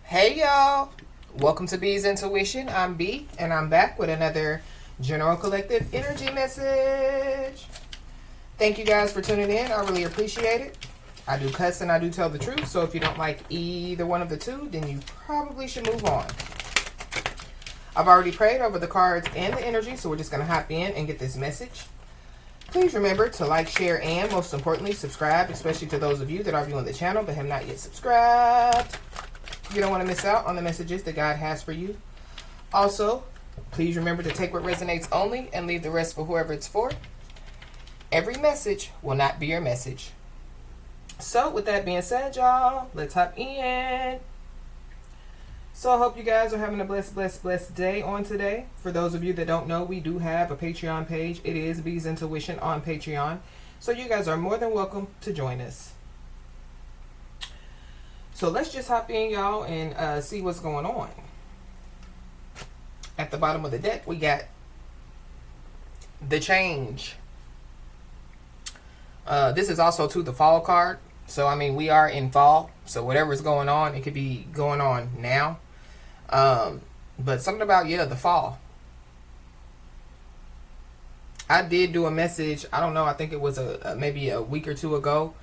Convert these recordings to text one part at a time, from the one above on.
Hey y'all, welcome to B's Intuition. I'm B and I'm back with another General Collective Energy message. Thank you guys for tuning in. I really appreciate it. I do cuss and I do tell the truth, so if you don't like either one of the two, then you probably should move on. I've already prayed over the cards and the energy, so we're just going to hop in and get this message. Please remember to like, share, and most importantly, subscribe, especially to those of you that are viewing the channel but have not yet subscribed. You don't want to miss out on the messages that God has for you. Also, please remember to take what resonates only and leave the rest for whoever it's for. Every message will not be your message. So, with that being said, y'all, let's hop in. So, I hope you guys are having a blessed day on today. For those of you that don't know, we do have a Patreon page. It is B's Intuition on Patreon. So, you guys are more than welcome to join us. So let's just hop in, y'all, and see what's going on. At the bottom of the deck, we got the change. This is also, too, the fall card. So, I mean, we are in fall. So whatever's going on, it could be going on now. But something about, the fall. I did do a message, I don't know, I think it was maybe a week or two ago.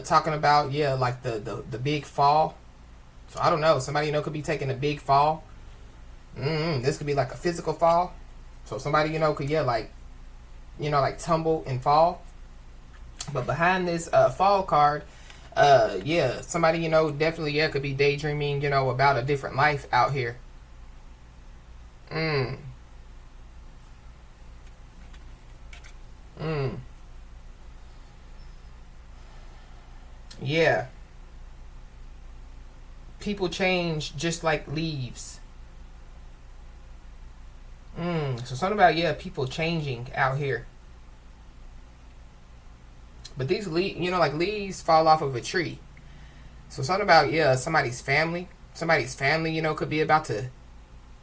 Talking about like the big fall. So I don't know, somebody could be taking a big fall. This could be like a physical fall. So somebody could like tumble and fall. But behind this fall card, somebody definitely could be daydreaming about a different life out here. Yeah. People change just like leaves. So something about, people changing out here. But these leaves fall off of a tree. So something about, somebody's family. Somebody's family, could be about to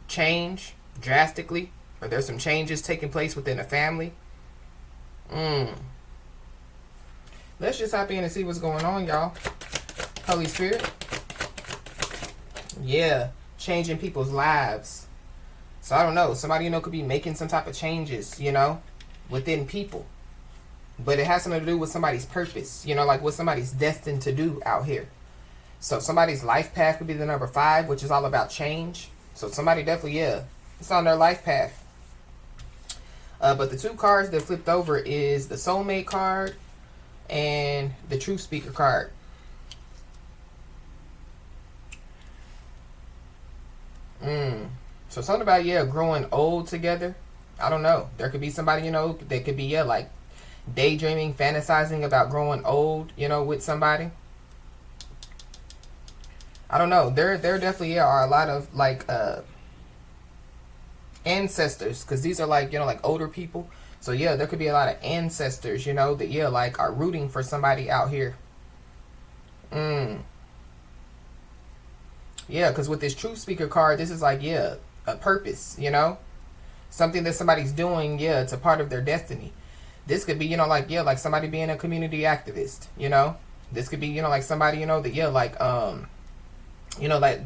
change drastically. Or there's some changes taking place within a family. Let's just hop in and see what's going on, y'all. Holy Spirit. Yeah, changing people's lives. So I don't know. Somebody, could be making some type of changes, within people. But it has something to do with somebody's purpose, like what somebody's destined to do out here. So somebody's life path could be the number 5, which is all about change. So somebody definitely, it's on their life path. But the 2 cards that flipped over is the soulmate card and the truth speaker card. So something about growing old together. I don't know. There could be somebody that could be like daydreaming, fantasizing about growing old, with somebody. I don't know. There definitely are a lot of like ancestors, because these are like like older people. So there could be a lot of ancestors, that like are rooting for somebody out here. Because with this truth speaker card, this is like a purpose, something that somebody's doing. It's a part of their destiny. This could be like somebody being a community activist. This could be like somebody that like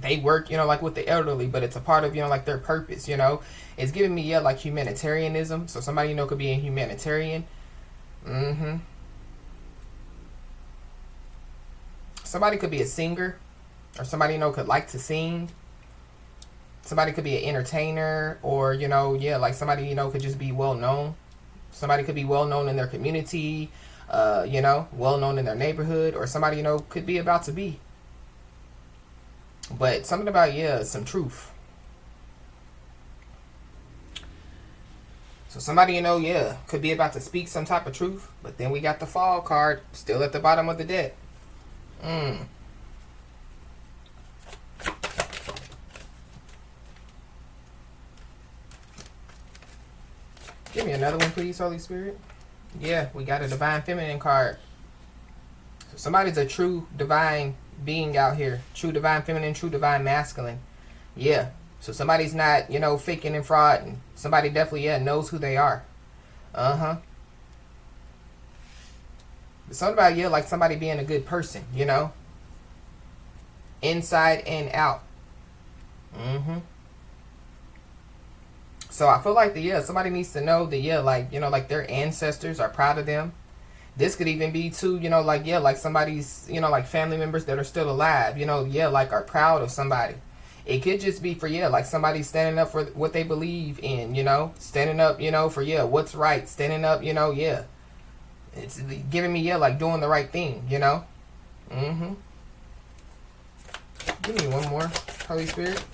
they work like with the elderly, but it's a part of like their purpose. It's giving me like humanitarianism. So somebody could be a humanitarian. Somebody could be a singer, or somebody could like to sing. Somebody could be an entertainer, or like somebody could just be well known. Somebody could be well known in their community, well known in their neighborhood, or somebody could be about to be. But something about some truth. So somebody could be about to speak some type of truth. But then we got the fall card still at the bottom of the deck. Give me another one, please, Holy Spirit. Yeah, we got a divine feminine card. So somebody's a true divine being out here. True divine feminine, true divine masculine. Yeah. So somebody's not, faking and frauding. Somebody definitely, knows who they are. Something about like somebody being a good person, inside and out. Mm-hmm. So I feel like somebody needs to know that, like, like their ancestors are proud of them. This could even be too, like, like somebody's, like family members that are still alive, like are proud of somebody. It could just be for, like somebody standing up for what they believe in, standing up, for, what's right, standing up, It's giving me, like doing the right thing. Mm-hmm. Give me one more, Holy Spirit.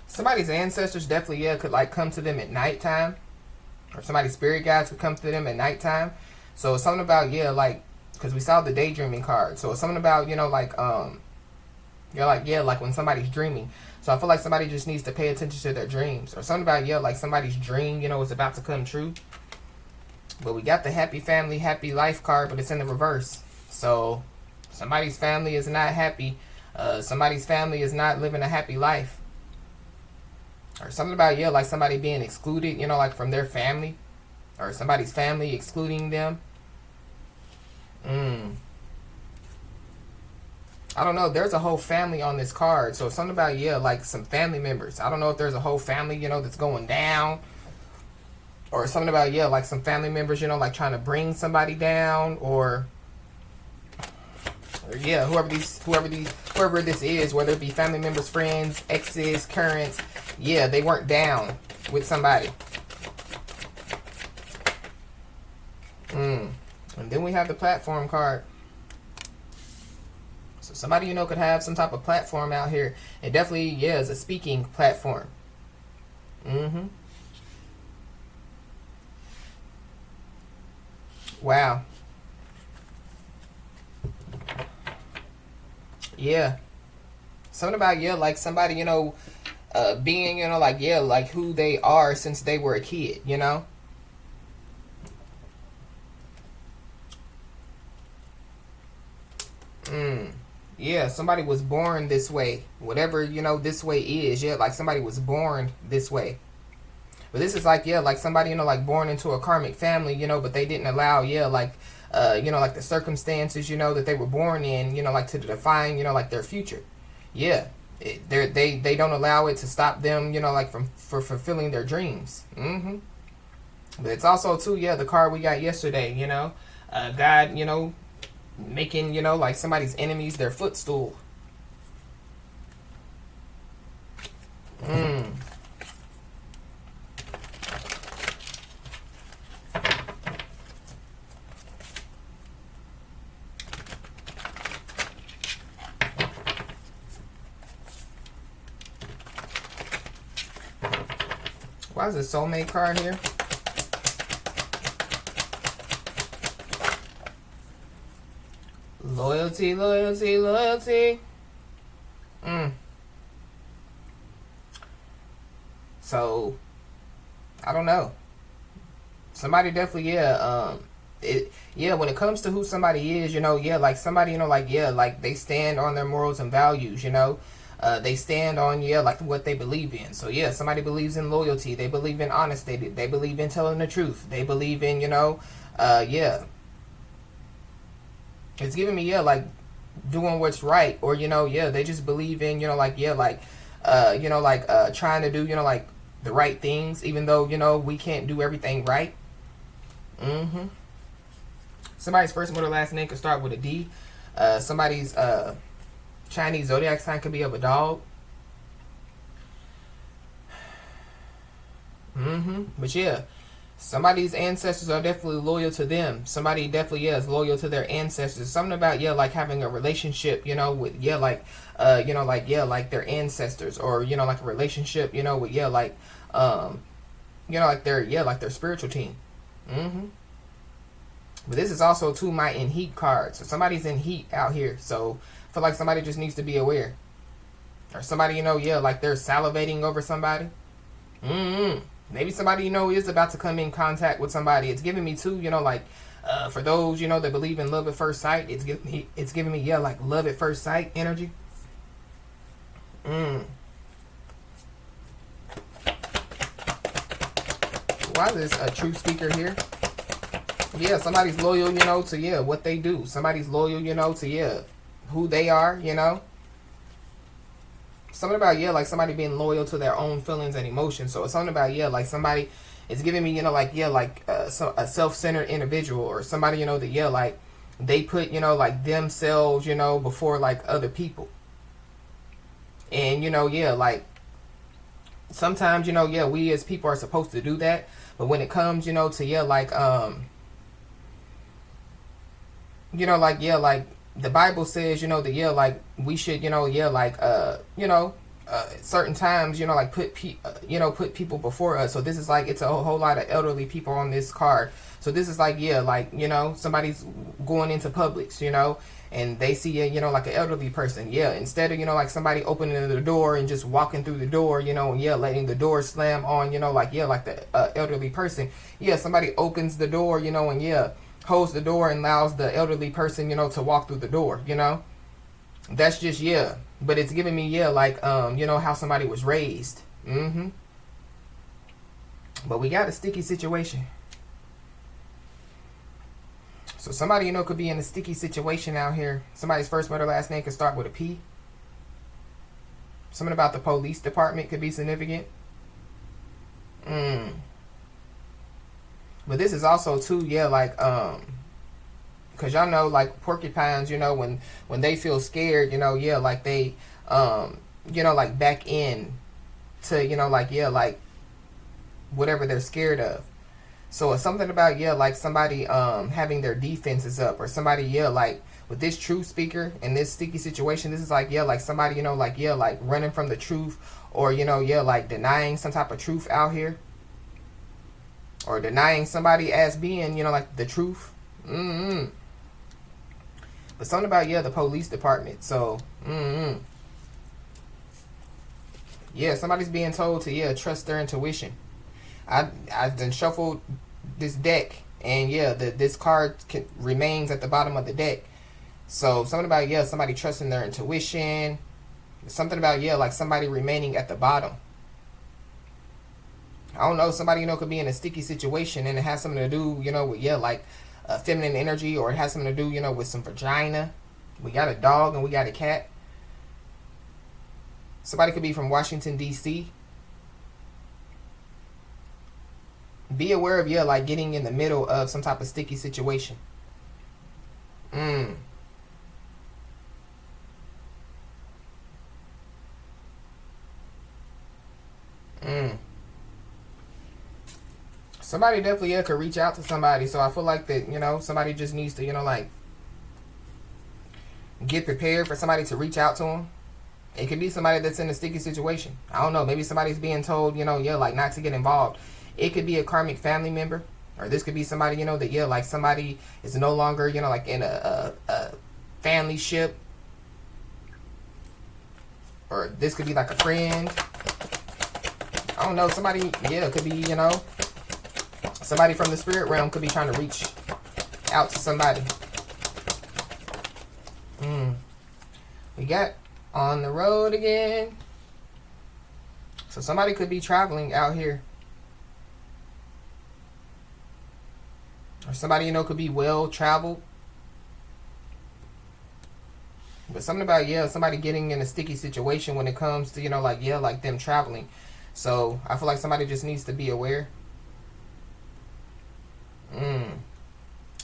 Somebody's ancestors definitely, could like come to them at nighttime. Or somebody's spirit guides could come to them at nighttime. So it's something about, like, because we saw the daydreaming card. So it's something about, like when somebody's dreaming. So I feel like somebody just needs to pay attention to their dreams. Or something about, like somebody's dream, is about to come true. But we got the happy family, happy life card, but it's in the reverse. So somebody's family is not happy. Somebody's family is not living a happy life. Or something about, like somebody being excluded, like from their family. Or somebody's family excluding them. I don't know. There's a whole family on this card. So something about, like some family members. I don't know if there's a whole family, that's going down. Or something about, like some family members, like trying to bring somebody down. Or whoever this is, whether it be family members, friends, exes, currents, they weren't down with somebody. And then we have the platform card. So somebody, could have some type of platform out here. It definitely, is a speaking platform. Wow. Yeah. Something about, like somebody, being, like, like who they are since they were a kid, Yeah, somebody was born this way. Whatever, this way is. Yeah, like somebody was born this way. But this is like, like somebody, like born into a karmic family, but they didn't allow, like, like the circumstances, that they were born in, like to define, like their future. Yeah. They don't allow it to stop them, like for fulfilling their dreams. But it's also too, the card we got yesterday, God, making, like somebody's enemies their footstool. Why is the soulmate card here? Loyalty, loyalty, loyalty. So, I don't know. Somebody definitely, when it comes to who somebody is, like somebody, like they stand on their morals and values, they stand on, like what they believe in. So, somebody believes in loyalty. They believe in honesty. They believe in telling the truth. They believe in, it's giving me, like doing what's right. Or, they just believe in, trying to do, like the right things, even though, we can't do everything right. Somebody's first, middle, last name could start with a D. Somebody's, Chinese zodiac sign could be of a dog. But somebody's ancestors are definitely loyal to them. Somebody definitely is loyal to their ancestors. Something about like having a relationship, with like their ancestors, or like a relationship, with like like their spiritual team. But this is also too my in heat card. So somebody's in heat out here. So I feel like somebody just needs to be aware. Or somebody, like they're salivating over somebody. Maybe somebody, is about to come in contact with somebody. It's giving me too, like, for those, that believe in love at first sight, it's giving me, like love at first sight energy. Why is this a true speaker here? Yeah, somebody's loyal, to, what they do. Somebody's loyal, to, who they are, Something about, like somebody being loyal to their own feelings and emotions. So it's something about, like somebody is giving me, a self-centered individual, or somebody, that, like they put, like themselves, before like other people. And, like sometimes, we as people are supposed to do that. But when it comes, to, like, like the Bible says, that, like we should, certain times, like put people before us. So this is like, it's a whole lot of elderly people on this card. So this is like, like, somebody's going into Publix, and they see like an elderly person. Yeah, instead of, like somebody opening the door and just walking through the door, and letting the door slam on, like the elderly person. Yeah, somebody opens the door, and holds the door and allows the elderly person, to walk through the door, That's just, but it's giving me, like, how somebody was raised. But we got a sticky situation. So somebody, could be in a sticky situation out here. Somebody's first, middle, last name could start with a P. Something about the police department could be significant. But this is also too, like, because y'all know, like porcupines, when they feel scared, like they, like back in to, like whatever they're scared of. So it's something about, like somebody having their defenses up, or somebody, like with this truth speaker in this sticky situation, this is like, like somebody, like running from the truth, or, like denying some type of truth out here, or denying somebody as being, like the truth. But something about, the police department. So, yeah, somebody's being told to, trust their intuition. I done shuffled this deck, and this card remains at the bottom of the deck. So something about, somebody trusting their intuition. Something about, like somebody remaining at the bottom. I don't know, somebody, could be in a sticky situation, and it has something to do, with, like feminine energy, or it has something to do, with some vagina. We got a dog and we got a cat. Somebody could be from Washington, D.C. Be aware of, like getting in the middle of some type of sticky situation. Somebody definitely, could reach out to somebody. So I feel like that, somebody just needs to, like get prepared for somebody to reach out to them. It could be somebody that's in a sticky situation. I don't know. Maybe somebody's being told, like not to get involved. It could be a karmic family member, or this could be somebody, that, like somebody is no longer, like in a family ship, or this could be like a friend. I don't know. Somebody, it could be, somebody from the spirit realm could be trying to reach out to somebody. We got on the road again. So somebody could be traveling out here. Or somebody, could be well traveled. But something about, somebody getting in a sticky situation when it comes to, like them traveling. So I feel like somebody just needs to be aware.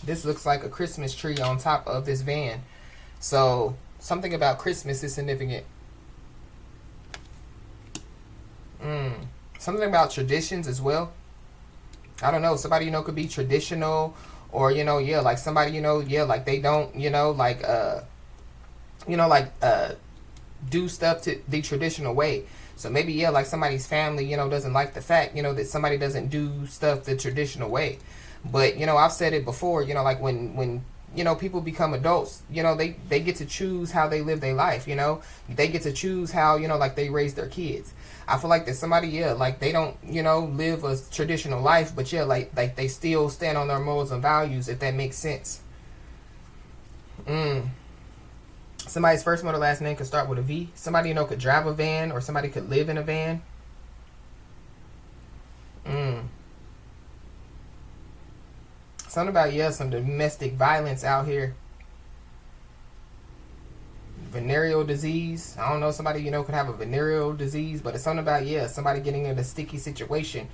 This looks like a Christmas tree on top of this van. So something about Christmas is significant. Something about traditions as well. I don't know. Somebody, could be traditional, or, like somebody, like they don't, do stuff to the traditional way. So maybe, like somebody's family, doesn't like the fact, that somebody doesn't do stuff the traditional way. But, I've said it before, like when people become adults, they get to choose how they live their life, They get to choose how, like they raise their kids. I feel like that somebody, like they don't, live a traditional life, but like they still stand on their morals and values, if that makes sense. Somebody's first, middle, last name could start with a V. Somebody, could drive a van, or somebody could live in a van. Something about, yeah, some domestic violence out here. Venereal disease. I don't know, somebody, could have a venereal disease, but it's something about, yeah, somebody getting in a sticky situation.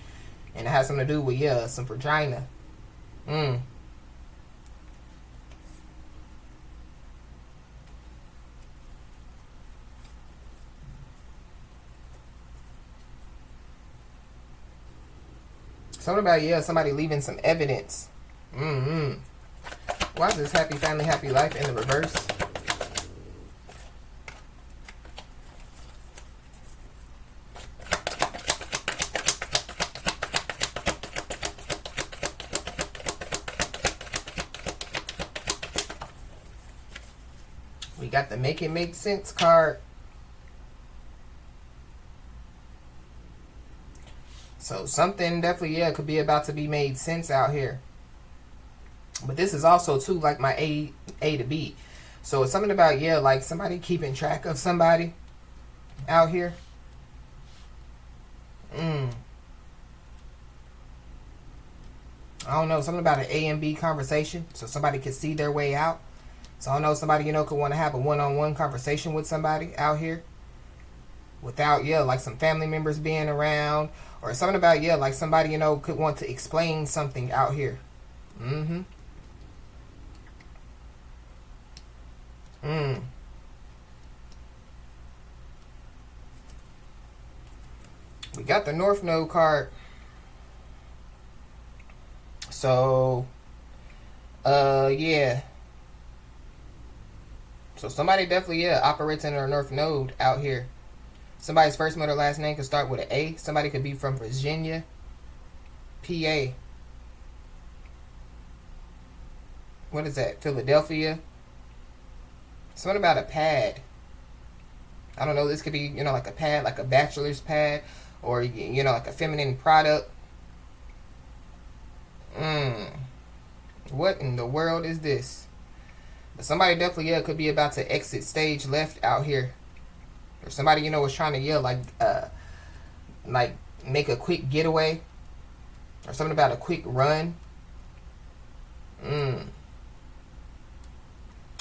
And it has something to do with, yeah, some vagina. Something about, yeah, somebody leaving some evidence. Why is this happy family, happy life in the reverse? We got the Make It Make Sense card. So something definitely, yeah, could be about to be made sense out here. But this is also, too, like my A to B. So it's something about, yeah, like somebody keeping track of somebody out here. I don't know, something about an A and B conversation. So somebody could see their way out. So I don't know, somebody, could want to have a one-on-one conversation with somebody out here. Without, yeah, like some family members being around. Or something about, yeah, like somebody, could want to explain something out here. We got the North Node card. So, yeah. So somebody definitely, yeah, operates in their North Node out here. Somebody's first, middle, last name could start with an A. Somebody could be from Virginia, PA. What is that? Philadelphia. Something about a pad. I don't know. This could be, like a pad, like a bachelor's pad. Or, like a feminine product. What in the world is this? But somebody definitely, yeah, could be about to exit stage left out here. Or somebody, was trying to, yeah, like make a quick getaway. Or something about a quick run.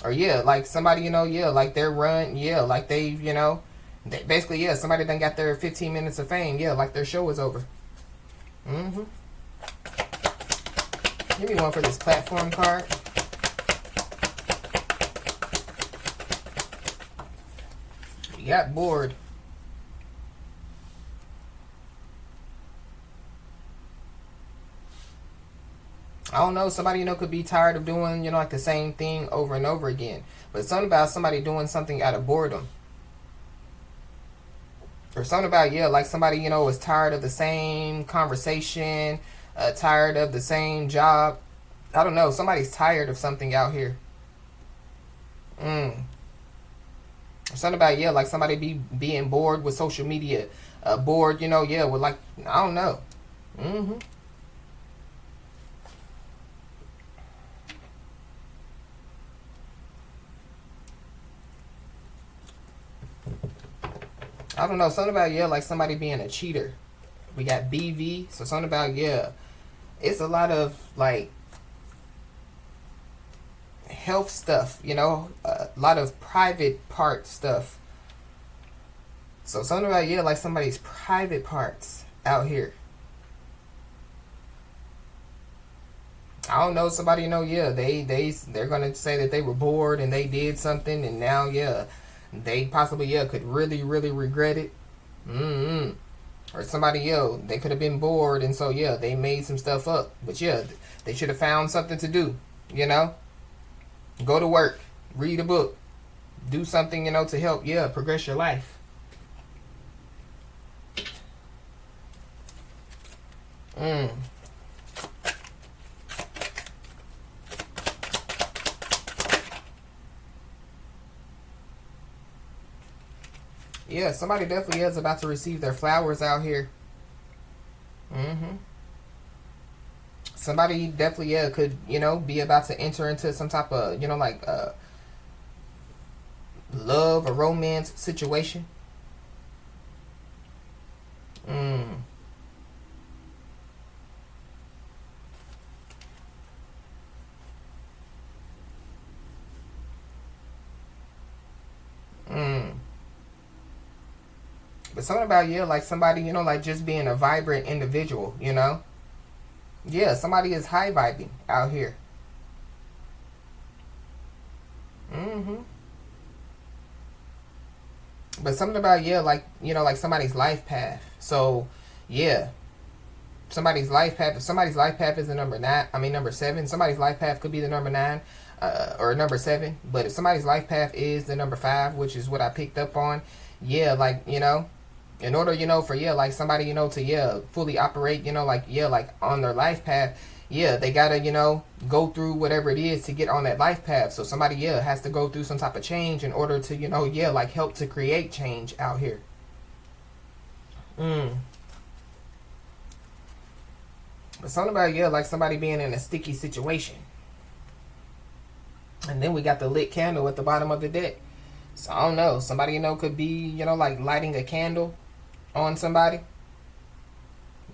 Or, yeah, like somebody, yeah, like their run, yeah, like they've, they basically, yeah, somebody done got their 15 minutes of fame, yeah, like their show is over. Give me one for this platform card. You got bored. I don't know, somebody, could be tired of doing, like the same thing over and over again. But it's something about somebody doing something out of boredom. Or something about, yeah, like somebody, is tired of the same conversation, tired of the same job. I don't know, somebody's tired of something out here. Or something about, yeah, like somebody being bored with social media. Bored, yeah, with like, I don't know. I don't know, something about, yeah, like somebody being a cheater. We got BV, so something about, yeah, it's a lot of, like, health stuff, a lot of private part stuff. So something about, yeah, like somebody's private parts out here. I don't know, somebody, yeah, they're gonna say that they were bored and they did something and now, yeah, they possibly, yeah, could really, really regret it. Or somebody, yeah, they could have been bored and so, yeah, they made some stuff up. But, yeah, they should have found something to do, Go to work, read a book, do something, to help, yeah, progress your life. Yeah, somebody definitely is about to receive their flowers out here. Somebody definitely, yeah, could, be about to enter into some type of, like, love or romance situation. But something about, yeah, like somebody, like just being a vibrant individual, Yeah, somebody is high vibing out here. hmm But something about, yeah, like, like somebody's life path. So, yeah, somebody's life path. If somebody's life path is the number nine, I mean number seven. Somebody's life path could be the number nine, or number seven. But if somebody's life path is the number five, which is what I picked up on, yeah, like in order, for like somebody, to fully operate, like like on their life path, they gotta, go through whatever it is to get on that life path. So somebody, has to go through some type of change in order to, like help to create change out here. Mm. But something about, like somebody being in a sticky situation. And then we got the lit candle at the bottom of the deck. So I don't know. Somebody, could be, like lighting a candle on somebody.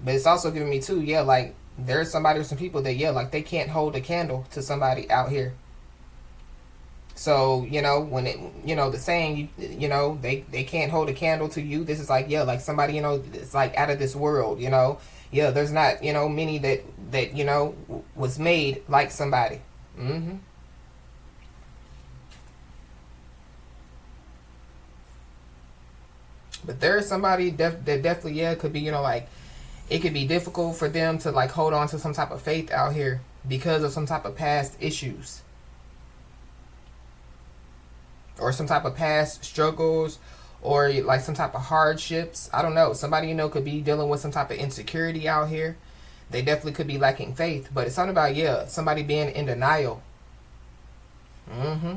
But it's also giving me too, like there's somebody or some people that, like they can't hold a candle to somebody out here. So, when it, the saying, they can't hold a candle to you. This is like, like somebody, it's like out of this world, there's not, many that, was made like somebody. hmm But there is somebody that definitely, could be, like, it could be difficult for them to, like, hold on to some type of faith out here because of some type of past issues. Or some type of past struggles, or like some type of hardships. I don't know. Somebody, could be dealing with some type of insecurity out here. They definitely could be lacking faith. But it's something about, somebody being in denial. hmm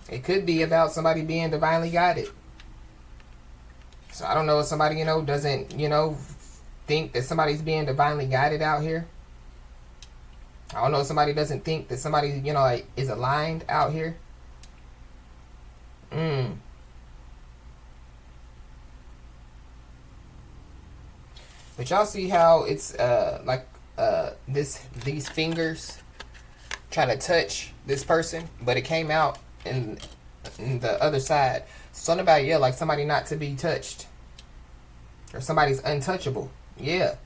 It could be about somebody being divinely guided. So I don't know if somebody, doesn't, think that somebody's being divinely guided out here. I don't know if somebody doesn't think that somebody, like, is aligned out here. But y'all see how it's like these fingers trying to touch this person, but it came out in the other side. Something about, like somebody not to be touched, or somebody's untouchable. Yeah,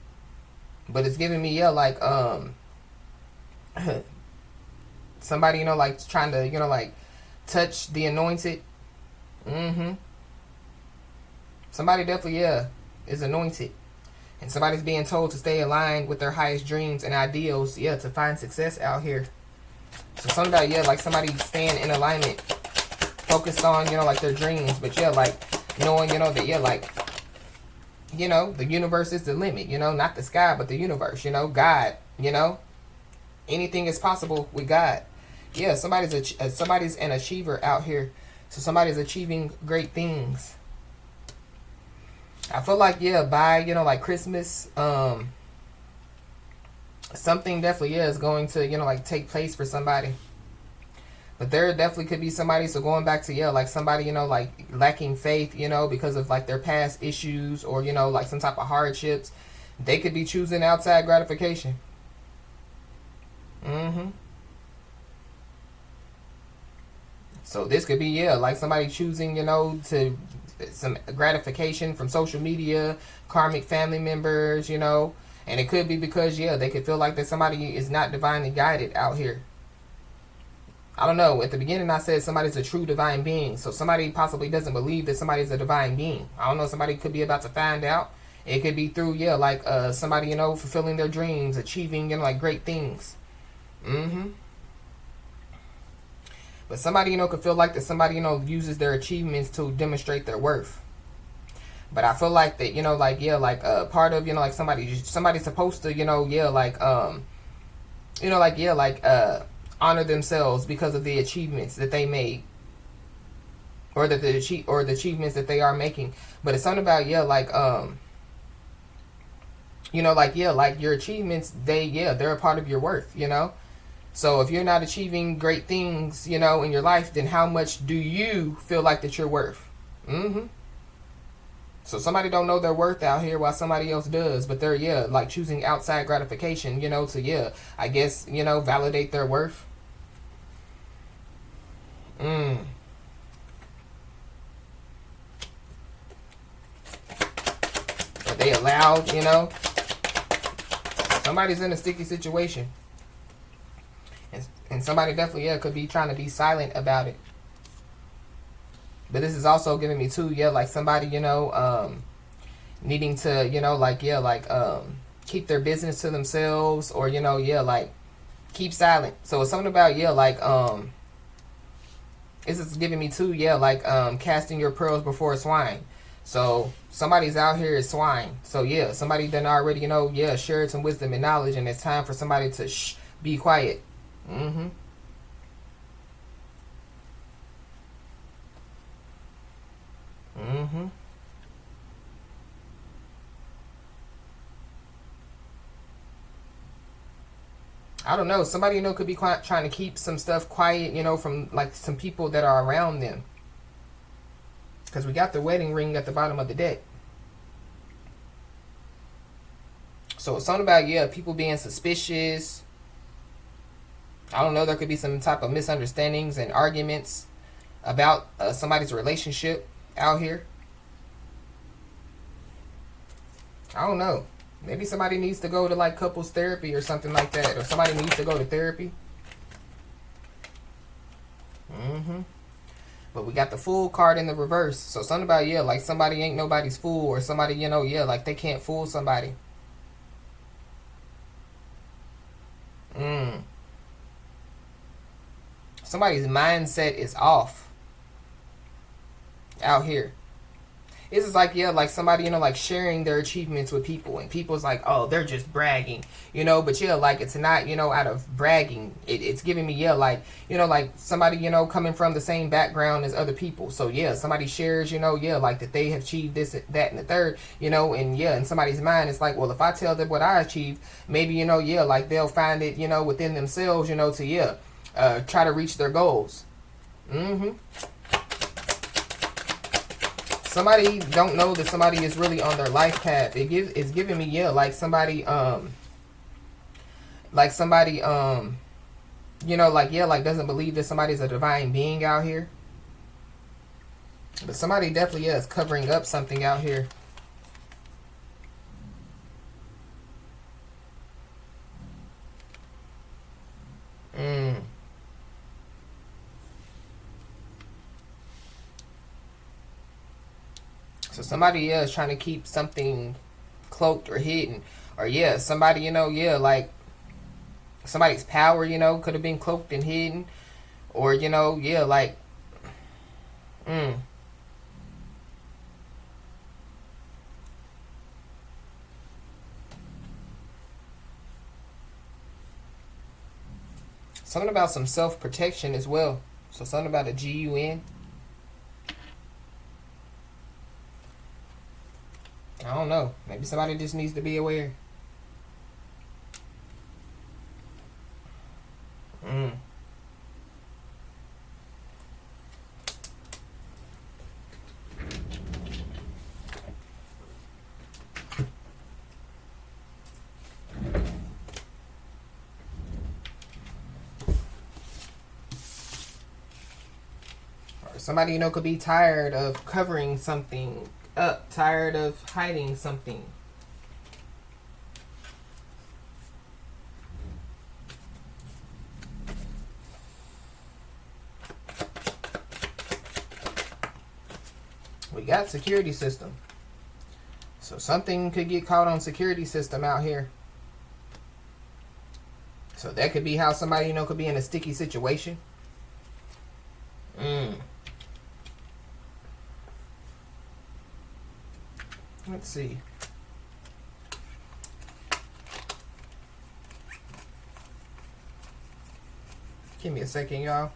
but it's giving me, like somebody, like trying to, like touch the anointed. Somebody definitely, is anointed. And somebody's being told to stay aligned with their highest dreams and ideals, to find success out here. So something about, like somebody staying in alignment, focused on, like their dreams. But, like knowing, that, like, the universe is the limit, not the sky, but the universe, God, anything is possible with God. Yeah, somebody's an achiever out here. So somebody's achieving great things. I feel like, by, like Christmas, something definitely is going to, like take place for somebody. But there definitely could be somebody, so going back to, like somebody, like lacking faith, because of like their past issues, or, like some type of hardships. They could be choosing outside gratification. So this could be, like somebody choosing, to some gratification from social media, karmic family members, and it could be because, they could feel like that somebody is not divinely guided out here. I don't know. At the beginning, I said somebody's a true divine being. So somebody possibly doesn't believe that somebody's a divine being. I don't know. Somebody could be about to find out. It could be through, like somebody, fulfilling their dreams, achieving, like great things. But somebody, could feel like that somebody, uses their achievements to demonstrate their worth. But I feel like that, like, like part of, like somebody's supposed to, like, honor themselves because of the achievements that they made, or the achievements that they are making. But it's something about, like, like your achievements, they're a part of your worth, So if you're not achieving great things, in your life, then how much do you feel like that you're worth? So somebody don't know their worth out here while somebody else does, but they're, like choosing outside gratification, to, I guess, validate their worth. Mm. But they allowed, you know, somebody's in a sticky situation. And somebody definitely, yeah, could be trying to be silent about it. But this is also giving me too, yeah, like somebody, you know, needing to, you know, like, yeah, like, keep their business to themselves, or, you know, yeah, like, keep silent. So it's something about, yeah, like, this is giving me too, yeah, like, casting your pearls before swine. So somebody's out here is swine. So yeah, somebody done already, you know, yeah, shared some wisdom and knowledge, and it's time for somebody to be quiet. Mm-hmm. Mm-hmm. I don't know. Somebody, you know, could be trying to keep some stuff quiet, you know, from like some people that are around them. Because we got the wedding ring at the bottom of the deck. So it's something about, yeah, people being suspicious. I don't know. There could be some type of misunderstandings and arguments about somebody's relationship out here. I don't know. Maybe somebody needs to go to like couples therapy or something like that. Or somebody needs to go to therapy. Mm-hmm. But we got the Fool card in the reverse. So something about, yeah, like somebody ain't nobody's fool. Or somebody, you know, yeah, like they can't fool somebody. Mm. Somebody's mindset is off out here. It's just like, yeah, like somebody, you know, like sharing their achievements with people, and people's like, oh, they're just bragging, you know, but yeah, like it's not, you know, out of bragging. It's giving me, yeah, like, you know, like somebody, you know, coming from the same background as other people. So yeah, somebody shares, you know, yeah, like that they have achieved this, that, and the third, you know, and yeah, in somebody's mind, it's like, well, if I tell them what I achieved, maybe, you know, yeah, like they'll find it, you know, within themselves, you know, to, yeah, try to reach their goals. Mm-hmm. Somebody don't know that somebody is really on their life path. It's giving me, yeah, like somebody, you know, like, yeah, like doesn't believe that somebody's a divine being out here. But somebody definitely, yeah, is covering up something out here. Mm. So somebody, yeah, is trying to keep something cloaked or hidden. Or yeah, somebody, you know, yeah, like somebody's power, you know, could have been cloaked and hidden. Or, you know, yeah, like, mm, something about some self-protection as well. So something about a GUN. I don't know. Maybe somebody just needs to be aware. Mm. Or somebody, you know, could be tired of covering something up, tired of hiding something. We got security system. So something could get caught on security system out here. So that could be how somebody, you know, could be in a sticky situation. Mm. Let's see. Give me a second, y'all.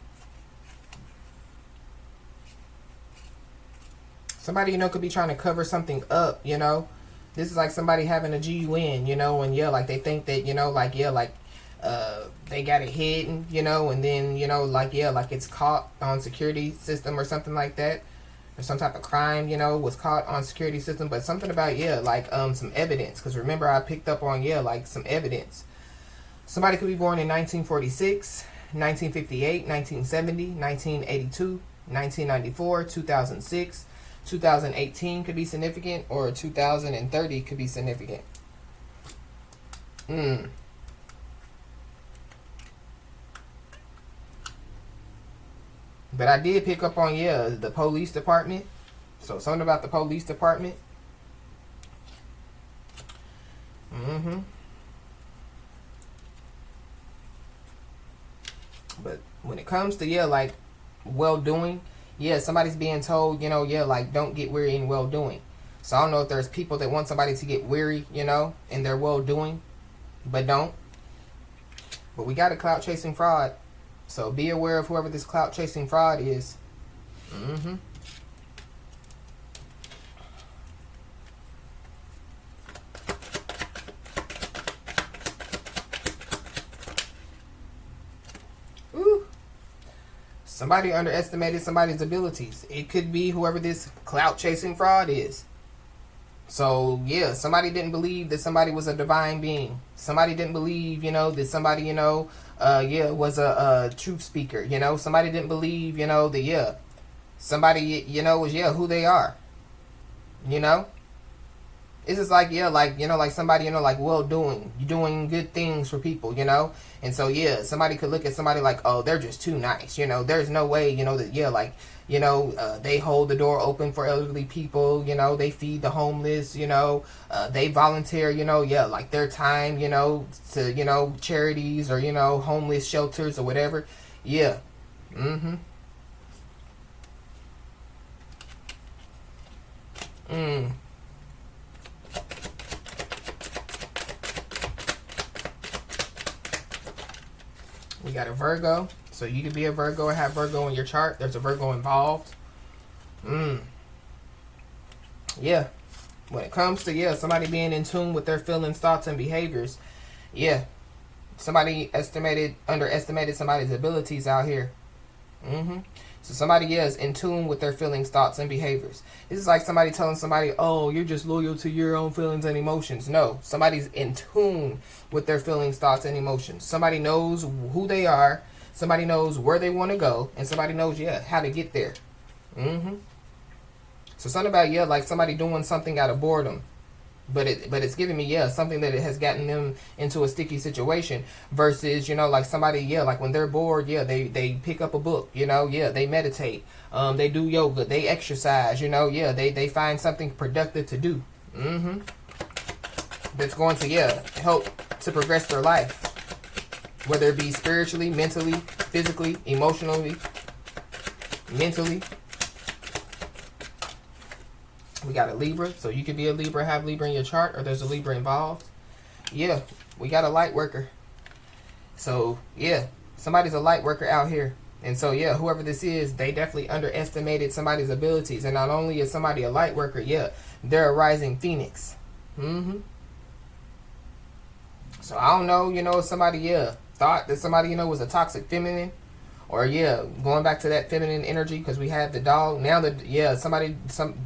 Somebody, you know, could be trying to cover something up, you know. This is like somebody having a GUN, you know, and yeah, like they think that, you know, like, yeah, like they got it hidden, you know, and then, you know, like, yeah, like it's caught on security system or something like that. Or some type of crime, you know, was caught on security system. But something about, yeah, like some evidence. Because remember, I picked up on, yeah, like some evidence. Somebody could be born in 1946. 1958, 1970, 1982, 1994, 2006, 2018 could be significant, or 2030 could be significant. But I did pick up on, the police department. So something about the police department. But when it comes to, like, well-doing, somebody's being told, like, don't get weary in well-doing. So I don't know if there's people that want somebody to get weary, in their well-doing, but don't. But we got a clout-chasing fraud. So be aware of whoever this clout-chasing fraud is. Ooh. Somebody underestimated somebody's abilities. It could be whoever this clout-chasing fraud is. So, somebody didn't believe that somebody was a divine being. Somebody didn't believe, that somebody, was a truth speaker. Somebody didn't believe, that, somebody, was, who they are. It's just like, like somebody, like well-doing. You're doing good things for people, And so, somebody could look at somebody like, oh, they're just too nice. There's no way, that, they hold the door open for elderly people, they feed the homeless, they volunteer, like their time, to, charities or, homeless shelters or whatever. Yeah. We got a Virgo. So you could be a Virgo or have Virgo in your chart. There's a Virgo involved. Yeah. When it comes to, somebody being in tune with their feelings, thoughts, and behaviors. Yeah. Somebody underestimated somebody's abilities out here. So somebody, is in tune with their feelings, thoughts, and behaviors. This is like somebody telling somebody, oh, you're just loyal to your own feelings and emotions. No. Somebody's in tune with their feelings, thoughts, and emotions. Somebody knows who they are. Somebody knows where they want to go, and somebody knows, how to get there. So something about, like somebody doing something out of boredom, but it's giving me, something that it has gotten them into a sticky situation versus, like somebody, like when they're bored, they pick up a book, they meditate, they do yoga, they exercise, they find something productive to do. That's going to, help to progress their life. Whether it be spiritually, mentally, physically, emotionally, mentally. We got a Libra. So you could be a Libra, have Libra in your chart, or there's a Libra involved. Yeah, we got a light worker. So, somebody's a light worker out here. And so, whoever this is, they definitely underestimated somebody's abilities. And not only is somebody a light worker, they're a rising phoenix. So I don't know, somebody, thought that somebody, was a toxic feminine, or going back to that feminine energy, because we had the dog. Now that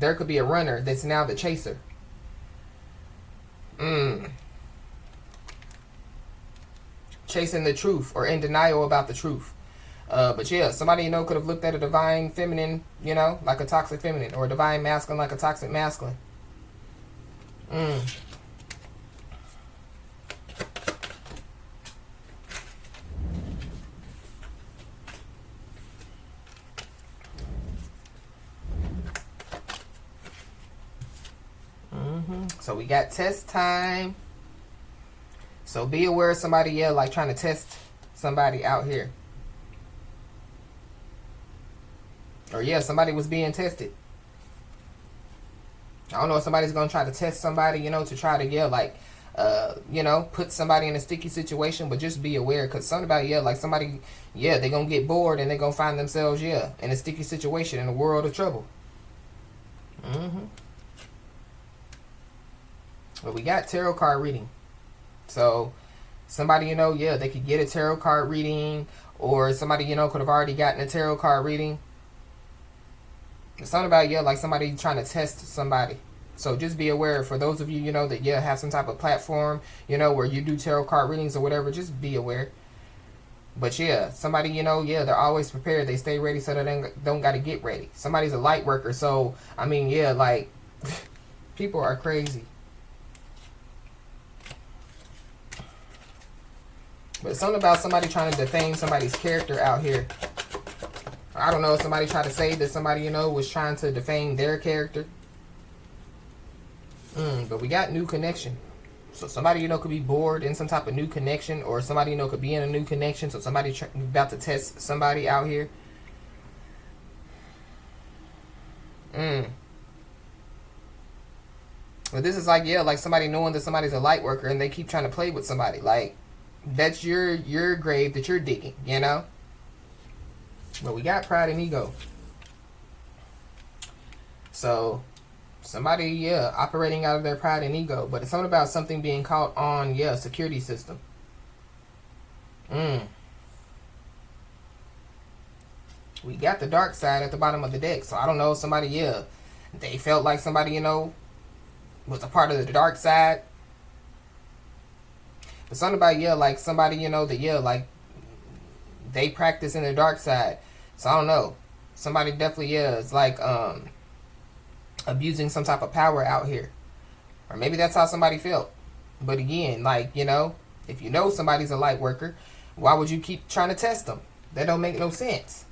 there could be a runner that's now the chaser. Chasing the truth or in denial about the truth. But somebody could have looked at a divine feminine, like a toxic feminine, or a divine masculine like a toxic masculine. So we got test time. So be aware of somebody, like trying to test somebody out here. Or somebody was being tested. I don't know if somebody's going to try to test somebody, to try to, put somebody in a sticky situation, but just be aware, because something about, like somebody, they're going to get bored and they're going to find themselves, in a sticky situation, in a world of trouble. But we got tarot card reading. So somebody, they could get a tarot card reading, or somebody, could have already gotten a tarot card reading. It's something about, like somebody trying to test somebody. So just be aware, for those of you, that, have some type of platform, where you do tarot card readings or whatever, just be aware. But yeah, somebody, you know, yeah, they're always prepared. They stay ready so they don't got to get ready. Somebody's a light worker. So, I mean, yeah, like, people are crazy. But something about somebody trying to defame somebody's character out here. I don't know if somebody tried to say that somebody, you know, was trying to defame their character. But we got new connection. So somebody, you know, could be bored in some type of new connection, or somebody, you know, could be in a new connection. So somebody about to test somebody out here. But this is like, yeah, like somebody knowing that somebody's a light worker and they keep trying to play with somebody. Like, that's your grave that you're digging, you know? But we got pride and ego. So somebody, yeah, operating out of their pride and ego. But it's something about something being caught on, yeah, security system. We got the dark side at the bottom of the deck. So I don't know, somebody, yeah, they felt like somebody, you know, was a part of the dark side. But something about, yeah, like somebody, you know, that, yeah, like they practice in the dark side. So I don't know. Somebody definitely, yeah, is like abusing some type of power out here. Or maybe that's how somebody felt. But again, like, you know, if you know somebody's a light worker, why would you keep trying to test them? That don't make no sense.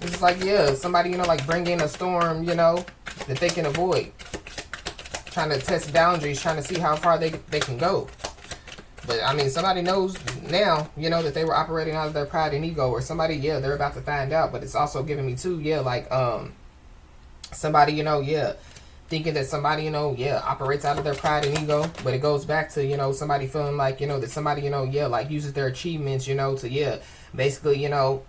It's just like, yeah, somebody, you know, like bring in a storm, you know, that they can avoid. Trying to test boundaries, trying to see how far they can go. But, I mean, somebody knows now, you know, that they were operating out of their pride and ego. Or somebody, yeah, they're about to find out. But it's also giving me, too, yeah, like, somebody, you know, yeah, thinking that somebody, you know, yeah, operates out of their pride and ego. But it goes back to, you know, somebody feeling like, you know, that somebody, you know, yeah, like uses their achievements, you know, to, yeah, basically, you know,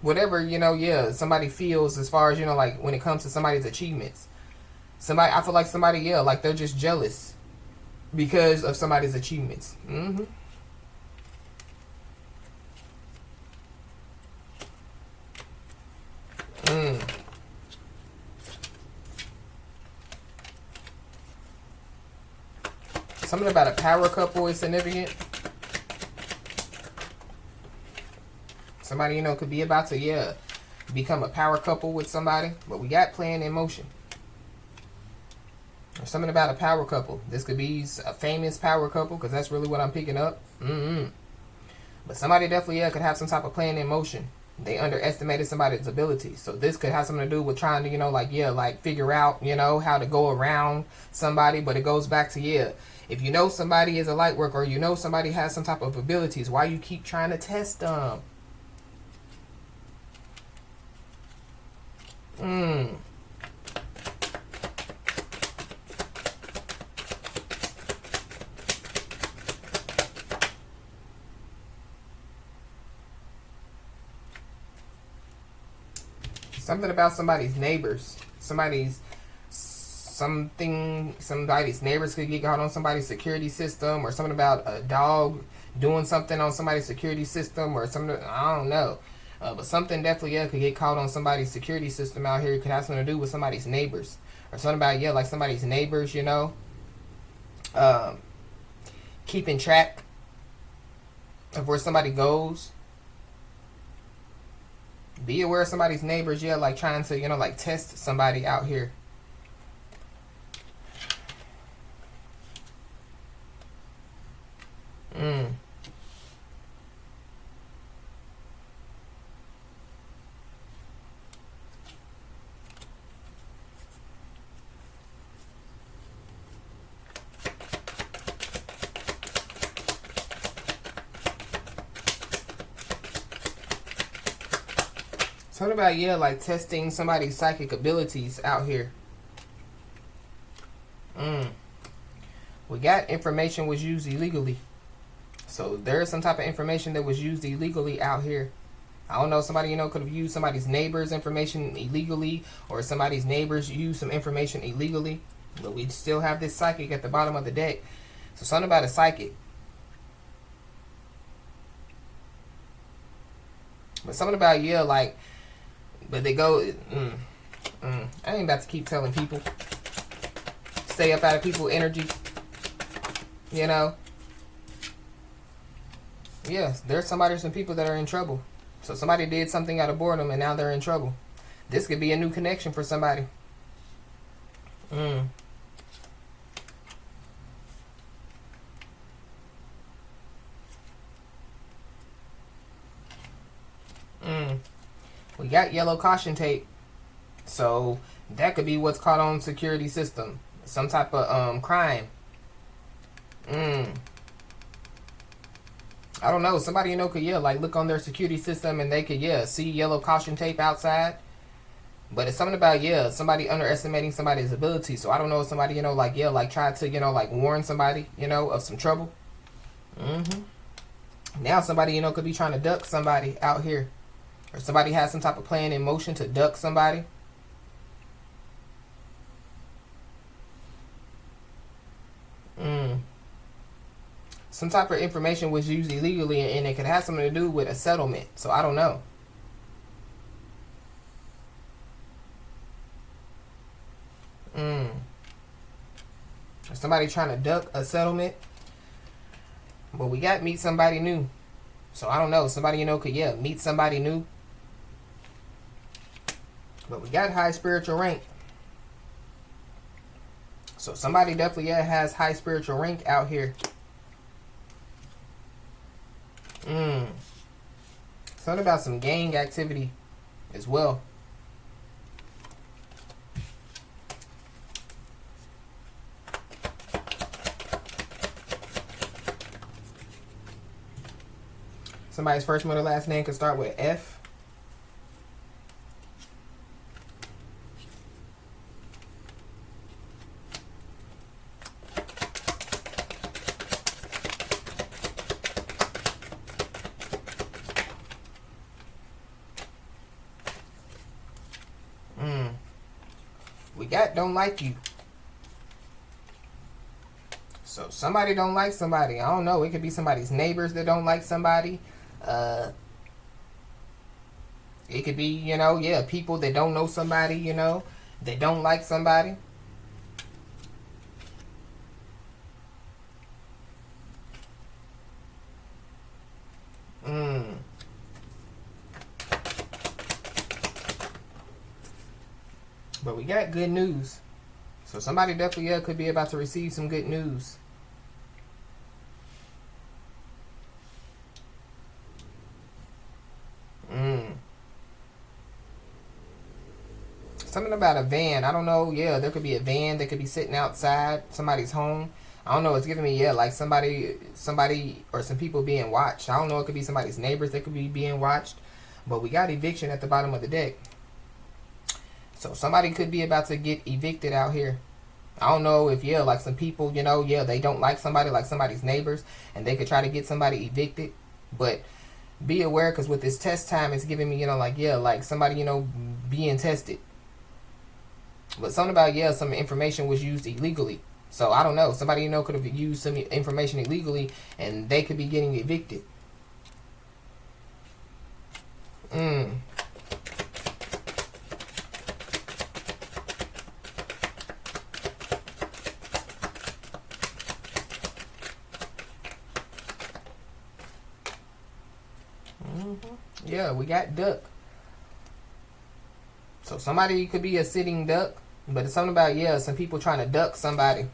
whatever, you know, yeah, somebody feels as far as, you know, like when it comes to somebody's achievements. Somebody, I feel like somebody, yeah, like they're just jealous because of somebody's achievements. Something about a power couple is significant. Somebody, you know, could be about to, yeah, become a power couple with somebody. But we got plan in motion. Or something about a power couple. This could be a famous power couple, because that's really what I'm picking up. But somebody definitely, yeah, could have some type of plan in motion. They underestimated somebody's abilities. So this could have something to do with trying to, you know, like, yeah, like figure out, you know, how to go around somebody. But it goes back to, yeah, if you know somebody is a light worker, or you know somebody has some type of abilities, why you keep trying to test them? Something about somebody's neighbors. Somebody's neighbors could get caught on somebody's security system, or something about a dog doing something on somebody's security system, or something, I don't know. But something definitely, yeah, could get caught on somebody's security system out here. It could have something to do with somebody's neighbors. Or something about, yeah, like somebody's neighbors, you know. Keeping track of where somebody goes. Be aware of somebody's neighbors, yeah, like trying to, you know, like test somebody out here. Something about, yeah, like testing somebody's psychic abilities out here. We got information was used illegally. So there's some type of information that was used illegally out here. I don't know, somebody, you know, could have used somebody's neighbor's information illegally, or somebody's neighbors used some information illegally. But we still have this psychic at the bottom of the deck. So something about a psychic. But something about, yeah, like, but they go, I ain't about to keep telling people. stay up out of people's energy. You know? Yes, there's somebody or some people that are in trouble. So somebody did something out of boredom and now they're in trouble. This could be a new connection for somebody. We got yellow caution tape. So that could be what's caught on security system. Some type of crime. I don't know. Somebody you know could like look on their security system and they could see yellow caution tape outside. But it's something about somebody underestimating somebody's ability. So I don't know if somebody like tried to like warn somebody of some trouble. Now somebody could be trying to duck somebody out here, or somebody has some type of plan in motion to duck somebody. Some type of information was used illegally, and it could have something to do with a settlement. So I don't know. Somebody trying to duck a settlement. But we got meet somebody new. So I don't know. Somebody could meet somebody new. But we got high spiritual rank. So somebody definitely has high spiritual rank out here. Something about some gang activity as well. Somebody's first, middle, last name could start with F. We got don't like you. So somebody don't like somebody. I don't know. It could be somebody's neighbors that don't like somebody. It could be, people that don't know somebody, that don't like somebody. But we got good news. So somebody definitely could be about to receive some good news. Something about a van. I don't know. There could be a van that could be sitting outside somebody's home. I don't know. It's giving me, like somebody or some people being watched. I don't know. It could be somebody's neighbors that could be being watched. But we got eviction at the bottom of the deck. So somebody could be about to get evicted out here. I don't know if, like some people, they don't like somebody, like somebody's neighbors, and they could try to get somebody evicted. But be aware, because with this test time, it's giving me, like somebody, being tested. But something about, some information was used illegally. So I don't know. Somebody, could have used some information illegally, and they could be getting evicted. Yeah, we got duck. So somebody could be a sitting duck, but it's something about, some people trying to duck somebody.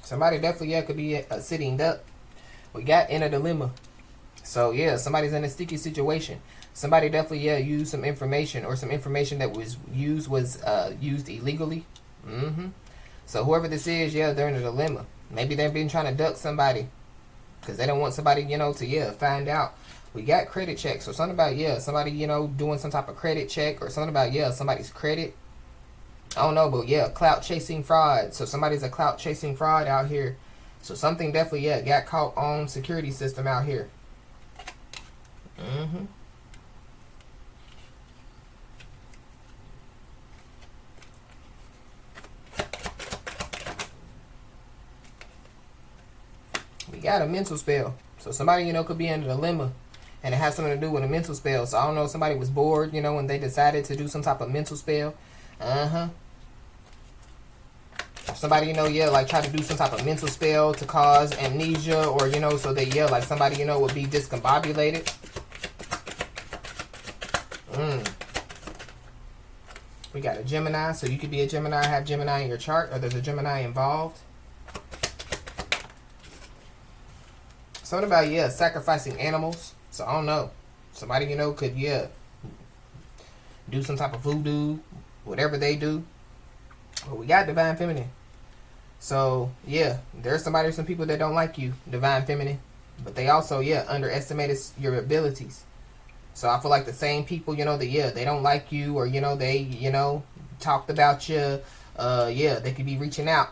Somebody definitely, could be a sitting duck. We got in a dilemma. So, somebody's in a sticky situation. Somebody definitely, used some information, or some information that was used illegally. So, whoever this is, they're in a dilemma. Maybe they've been trying to duck somebody because they don't want somebody, to, find out. We got credit checks. So, something about, somebody, doing some type of credit check, or something about, somebody's credit. I don't know, but, clout chasing fraud. So, somebody's a clout chasing fraud out here. So, something definitely, got caught on security system out here. got a mental spell. So somebody, could be in a dilemma. And it has something to do with a mental spell. So I don't know if somebody was bored, and they decided to do some type of mental spell. Somebody, like try to do some type of mental spell to cause amnesia or, so they, like somebody, would be discombobulated. We got a Gemini, so you could be a Gemini, have Gemini in your chart, or there's a Gemini involved. Something about, sacrificing animals. So I don't know. Somebody, could, do some type of voodoo, whatever they do. But we got Divine Feminine. So, there's some people that don't like you, Divine Feminine. But they also, underestimated your abilities. So I feel like the same people, that, they don't like you or, they, talked about you. They could be reaching out.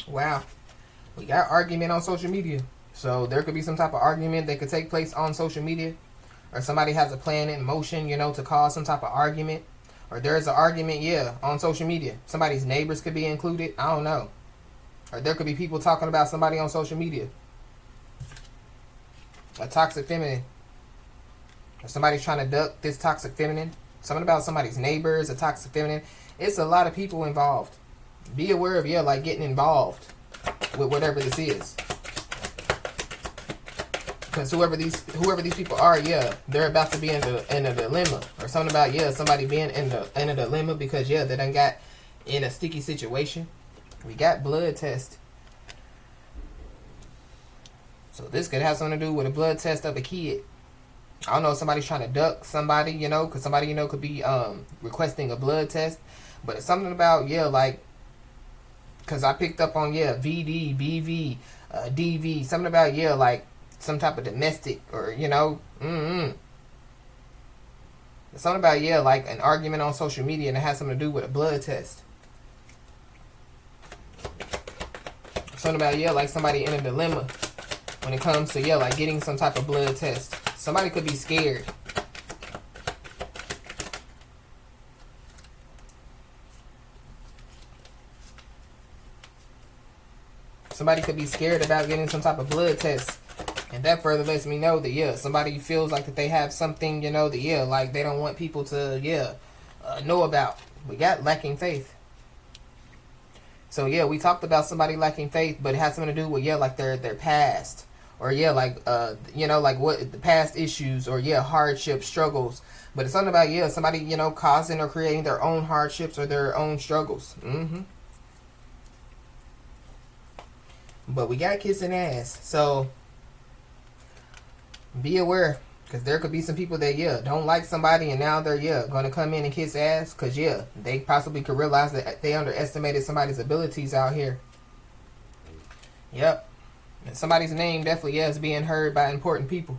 Wow. We got argument on social media. So there could be some type of argument that could take place on social media. Or somebody has a plan in motion, to cause some type of argument. Or there's an argument, on social media. Somebody's neighbors could be included. I don't know. Or there could be people talking about somebody on social media. A toxic feminine. Or somebody's trying to duck this toxic feminine. Something about somebody's neighbors, a toxic feminine. It's a lot of people involved. Be aware of, like getting involved with whatever this is. Because whoever these people are, they're about to be in a dilemma. Or something about, somebody being in a dilemma because, they done got in a sticky situation. We got blood test. So this could have something to do with a blood test of a kid. I don't know if somebody's trying to duck somebody, because somebody, could be requesting a blood test. But it's something about, like, because I picked up on, VD, BV, DV, something about, like, some type of domestic or, something about, like an argument on social media and it has something to do with a blood test. Something about, like somebody in a dilemma when it comes to, like getting some type of blood test. Somebody could be scared. Somebody could be scared about getting some type of blood test. And that further lets me know that, somebody feels like that they have something, that, like they don't want people to, know about. We got lacking faith. So, we talked about somebody lacking faith, but it has something to do with, like their past. Or, like, like what the past issues or, hardship, struggles. But it's something about, somebody, causing or creating their own hardships or their own struggles. But we got kissing ass. So be aware, because there could be some people that don't like somebody and now they're gonna come in and kiss ass because they possibly could realize that they underestimated somebody's abilities out here. Yep. And somebody's name definitely is being heard by important people.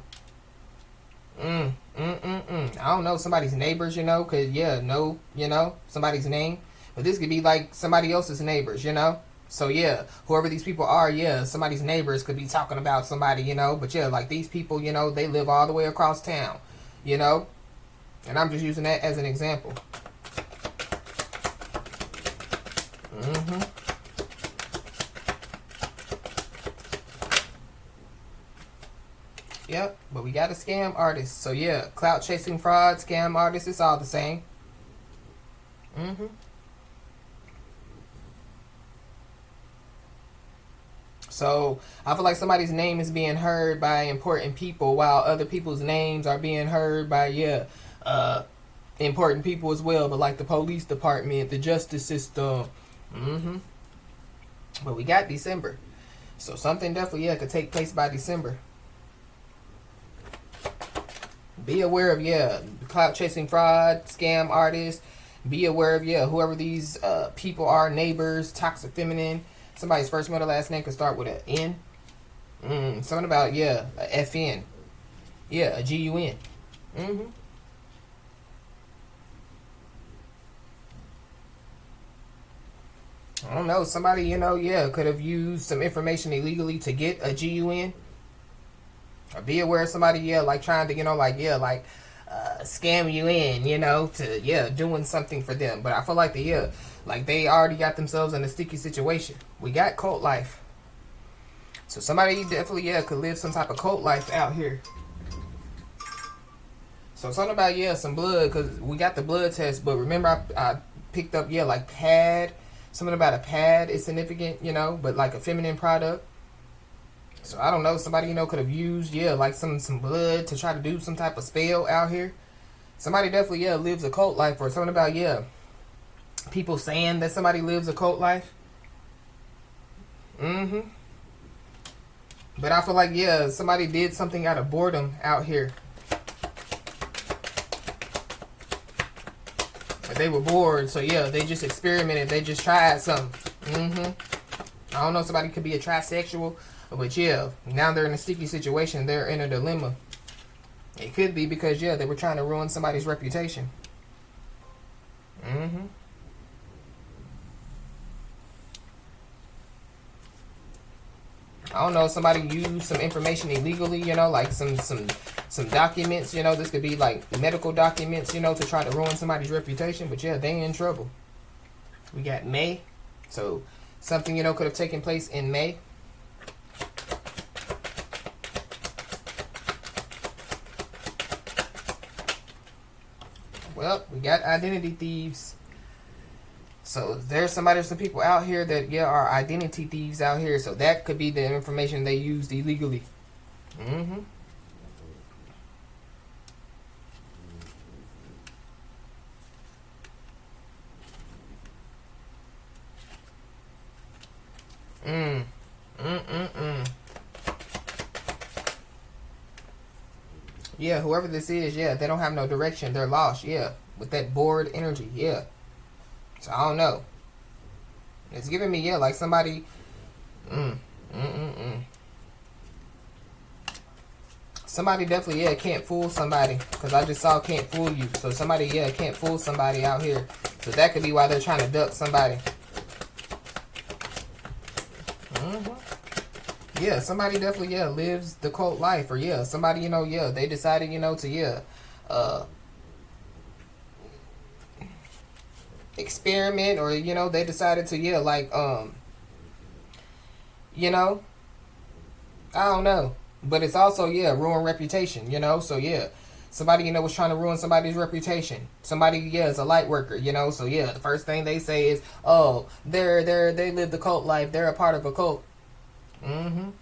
I don't know, somebody's neighbors, could know, somebody's name. But this could be like somebody else's neighbors, So, whoever these people are, somebody's neighbors could be talking about somebody, But, like these people, they live all the way across town, And I'm just using that as an example. Yep, but we got a scam artist. So, clout chasing fraud, scam artist, it's all the same. So I feel like somebody's name is being heard by important people while other people's names are being heard by, important people as well. But like the police department, the justice system. But we got December. So something definitely, could take place by December. Be aware of, clout chasing fraud, scam artists. Be aware of, whoever these people are, neighbors, toxic feminine. Somebody's first, middle, last name could start with an N. Something about, a FN. A GUN. I don't know. Somebody, could have used some information illegally to get a GUN. Or be aware of somebody, like trying to, scam you in, you know, to, yeah, doing something for them. But I feel like like they already got themselves in a sticky situation. We got cult life. So somebody definitely, yeah, could live some type of cult life out here. So something about, yeah, some blood, because we got the blood test. But remember, I picked up, yeah, like pad. Something about a pad is significant, you know, but like a feminine product. So I don't know, somebody, you know, could have used, yeah, like some blood to try to do some type of spell out here. Somebody definitely, yeah, lives a cult life. Or something about, yeah, people saying that somebody lives a cult life. Mm-hmm. But I feel like, yeah, somebody did something out of boredom out here. They were bored, so yeah, they just experimented. They just tried something. I don't know, somebody could be a trisexual, but yeah, now they're in a sticky situation. They're in a dilemma. It could be because, yeah, they were trying to ruin somebody's reputation. I don't know, somebody used some information illegally, you know, like some documents, you know, this could be like medical documents, you know, to try to ruin somebody's reputation. But yeah, they in trouble. We got May. So something, you know, could have taken place in May. Well, we got identity thieves. So there's some people out here that, yeah, are identity thieves out here. So that could be the information they used illegally. Yeah, whoever this is, yeah, they don't have no direction. They're lost, yeah, with that bored energy, yeah. So I don't know. It's giving me, yeah, like somebody. Somebody definitely, yeah, can't fool somebody. Because I just saw can't fool you. So somebody, yeah, can't fool somebody out here. So that could be why they're trying to duck somebody. Yeah, somebody definitely, yeah, lives the cult life. Or, yeah, somebody, you know, yeah, they decided, you know, to, yeah, experiment. Or, you know, they decided to, yeah, like, you know, I don't know. But it's also, yeah, ruin reputation, you know? So, yeah, somebody, you know, was trying to ruin somebody's reputation. Somebody, yeah, is a light worker, you know? So, yeah, the first thing they say is, oh, they live the cult life. They're a part of a cult. I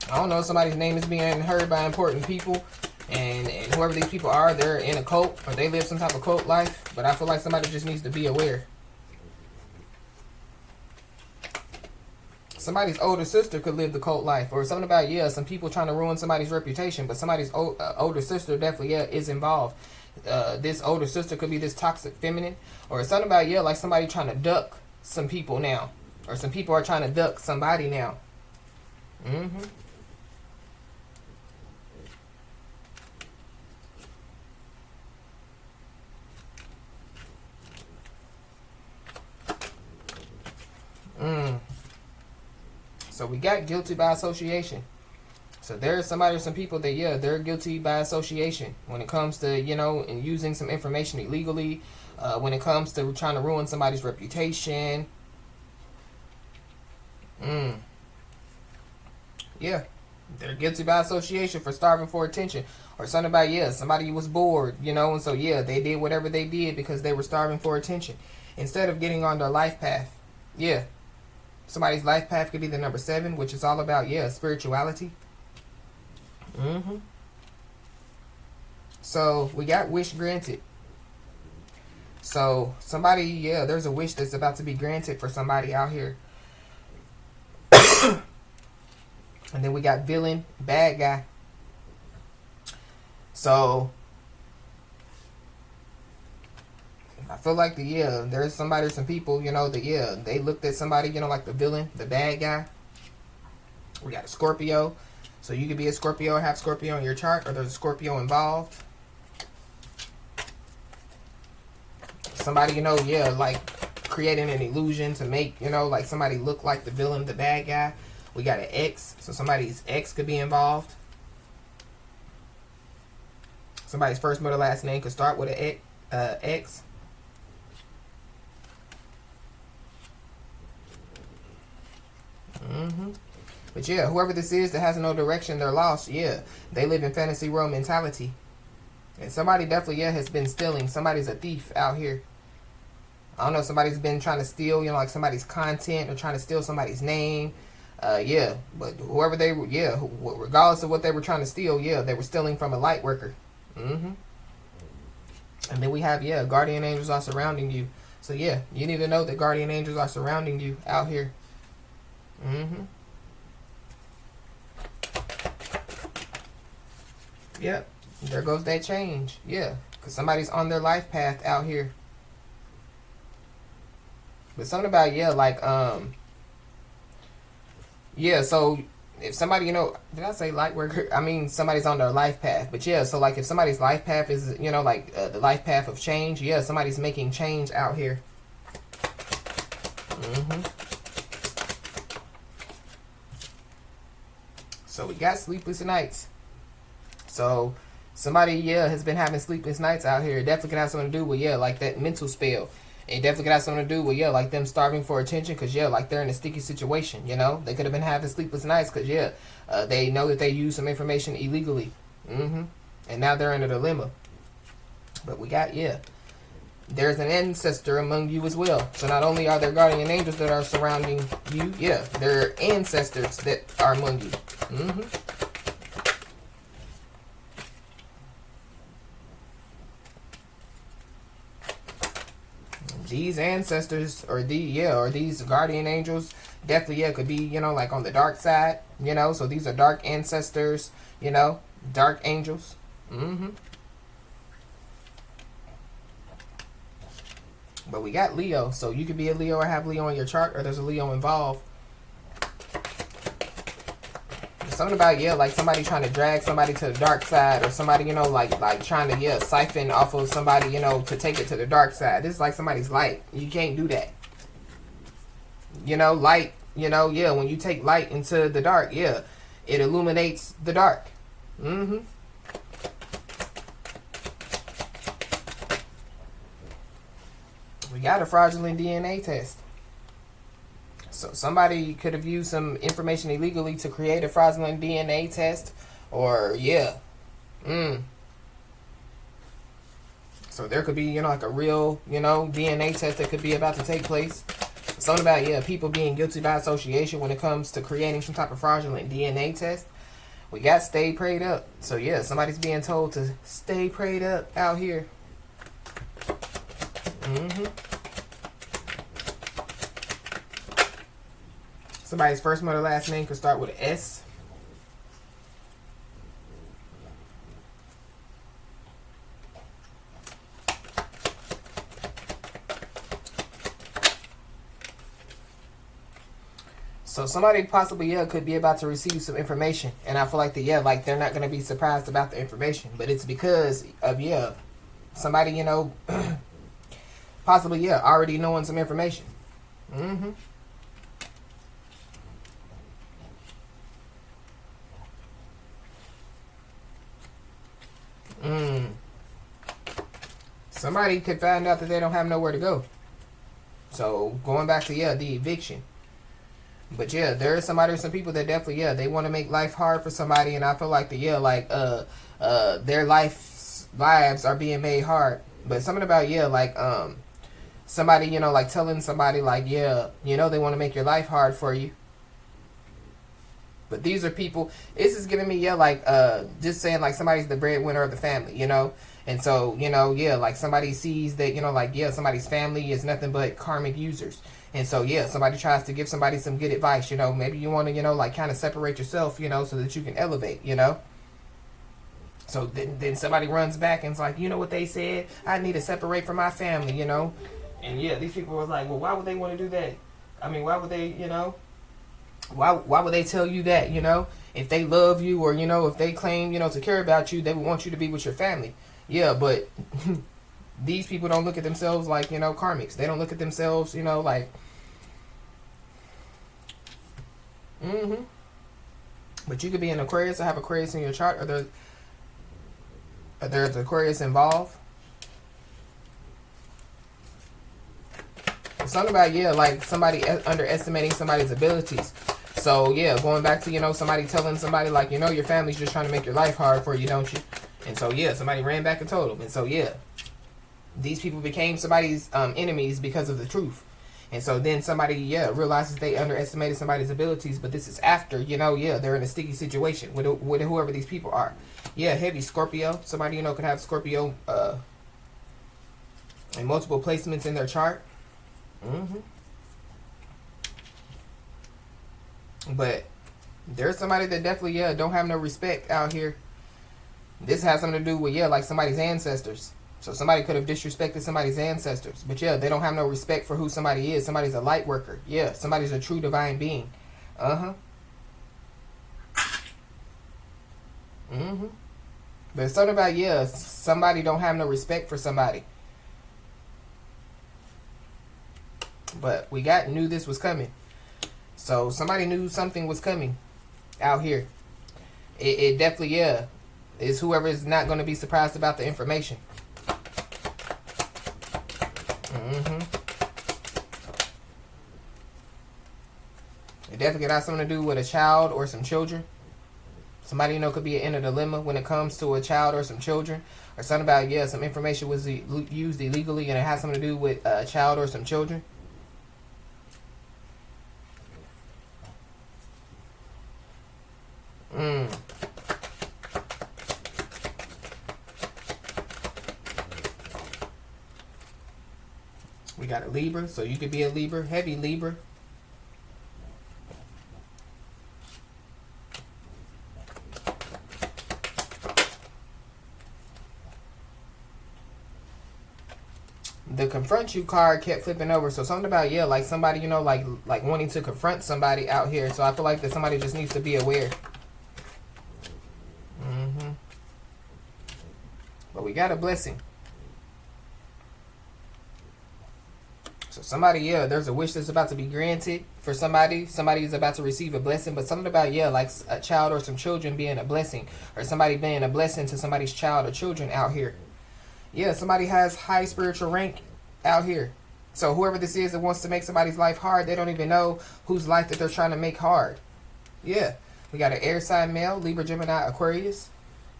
don't know, somebody's name is being heard by important people. And whoever these people are, they're in a cult. Or they live some type of cult life. But I feel like somebody just needs to be aware. Somebody's older sister could live the cult life. Or something about, yeah, some people trying to ruin somebody's reputation. But somebody's older sister definitely, yeah, is involved. This older sister could be this toxic feminine. Or something about, yeah, like somebody trying to duck some people now. Or some people are trying to duck somebody now. So we got guilty by association. So there's somebody or some people that, yeah, they're guilty by association when it comes to, you know, and using some information illegally, when it comes to trying to ruin somebody's reputation. Yeah, they're guilty by association for starving for attention. Or something about, yeah, somebody was bored, you know, and so, yeah, they did whatever they did because they were starving for attention instead of getting on their life path. Yeah. Somebody's life path could be the number 7, which is all about, yeah, spirituality. So we got wish granted. So somebody, yeah, there's a wish that's about to be granted for somebody out here. And then we got villain, bad guy. So I feel like there's somebody or some people, you know, that, yeah, they looked at somebody, you know, like the villain, the bad guy. We got a Scorpio. So you could be a Scorpio or have Scorpio in your chart, or there's a Scorpio involved. Somebody, you know, yeah, like creating an illusion to make, you know, like somebody look like the villain, the bad guy. We got an ex. So somebody's ex could be involved. Somebody's first, middle, last name could start with an X. But yeah, whoever this is that has no direction, they're lost. Yeah, they live in fantasy world mentality. And somebody definitely, yeah, has been stealing. Somebody's a thief out here. I don't know, somebody's been trying to steal, like somebody's content or trying to steal somebody's name. Yeah, but whoever they were, yeah, regardless of what they were trying to steal, yeah, they were stealing from a light worker. And then we have, yeah, guardian angels are surrounding you. So yeah, you need to know that guardian angels are surrounding you out here. Yep, there goes that change. Yeah, because somebody's on their life path out here. But something about, yeah, like, yeah, so if somebody, did I say light worker? I mean, somebody's on their life path. But yeah, so like if somebody's life path is, like the life path of change, yeah, somebody's making change out here. So we got sleepless nights. So somebody, yeah, has been having sleepless nights out here. It definitely can have something to do with, yeah, like that mental spell. It definitely could have something to do with, yeah, like them starving for attention because, yeah, like they're in a sticky situation, They could have been having sleepless nights because, yeah, they know that they used some information illegally. And now they're in a dilemma. But we got, yeah, there's an ancestor among you as well. So not only are there guardian angels that are surrounding you, yeah, there are ancestors that are among you. These ancestors or these guardian angels definitely, yeah, could be, like on the dark side, so these are dark ancestors, dark angels. But we got Leo, so you could be a Leo or have Leo in your chart, or there's a Leo involved. Something about, yeah, like somebody trying to drag somebody to the dark side, or somebody, like trying to, yeah, siphon off of somebody, to take it to the dark side. This is like somebody's light. You can't do that. Light, yeah, when you take light into the dark, yeah, it illuminates the dark. We got a fraudulent DNA test. So somebody could have used some information illegally to create a fraudulent DNA test, or yeah. So there could be, like a real, DNA test that could be about to take place. Something about, yeah, people being guilty by association when it comes to creating some type of fraudulent DNA test. We got stay prayed up. So yeah, somebody's being told to stay prayed up out here. Somebody's first, mother, last name could start with an S. So somebody possibly, yeah, could be about to receive some information. And I feel like like they're not going to be surprised about the information. But it's because of, yeah, somebody, possibly, yeah, already knowing some information. Somebody could find out that they don't have nowhere to go. So going back to, yeah, the eviction. But yeah, there is somebody or some people that definitely, yeah, they want to make life hard for somebody, and I feel like their lives are being made hard. But something about, yeah, like somebody, like telling somebody like, yeah, they want to make your life hard for you. But these are people, this is giving me, yeah, like just saying like somebody's the breadwinner of the family, And so, yeah, like somebody sees that, like, yeah, somebody's family is nothing but karmic users. And so, yeah, somebody tries to give somebody some good advice, maybe you want to, like kind of separate yourself, so that you can elevate, So then somebody runs back and it's like, what they said? I need to separate from my family, And yeah, these people were like, well, why would they want to do that? I mean, why would they, why would they tell you that, If they love you or, if they claim, to care about you, they would want you to be with your family. Yeah, but these people don't look at themselves like, karmics. They don't look at themselves, like... But you could be an Aquarius or have Aquarius in your chart, or There's Aquarius involved. Something about, yeah, like somebody underestimating somebody's abilities. So, yeah, going back to, you know, somebody telling somebody, like, you know, your family's just trying to make your life hard for you, don't you? And so, yeah, somebody ran back and told them. And so, yeah, these people became somebody's enemies because of the truth. And so then somebody, yeah, realizes they underestimated somebody's abilities. But this is after, you know, yeah, they're in a sticky situation with whoever these people are. Yeah, heavy Scorpio. Somebody, you know, could have Scorpio in multiple placements in their chart. But there's somebody that definitely, yeah, don't have no respect out here. This has something to do with, yeah, like somebody's ancestors. So somebody could have disrespected somebody's ancestors. But yeah, they don't have no respect for who somebody is. Somebody's a light worker. Yeah, somebody's a true divine being. But it's something about, yeah, somebody don't have no respect for somebody. But we knew this was coming. So somebody knew something was coming out here. It definitely, yeah, is whoever is not going to be surprised about the information. It definitely got something to do with a child or some children. Somebody, you know, could be in a dilemma when it comes to a child or some children. Or something about, yeah, some information was used illegally and it has something to do with a child or some children. We got a Libra, so you could be a Libra, heavy Libra. The confront you card kept flipping over. So something about, yeah, like somebody, you know, like wanting to confront somebody out here. So I feel like that somebody just needs to be aware. But we got a blessing. So somebody, yeah, there's a wish that's about to be granted for somebody. Somebody is about to receive a blessing. But something about, yeah, like a child or some children being a blessing. Or somebody being a blessing to somebody's child or children out here. Yeah, somebody has high spiritual rank out here. So whoever this is that wants to make somebody's life hard, they don't even know whose life that they're trying to make hard. Yeah. We got an air sign male, Libra, Gemini, Aquarius.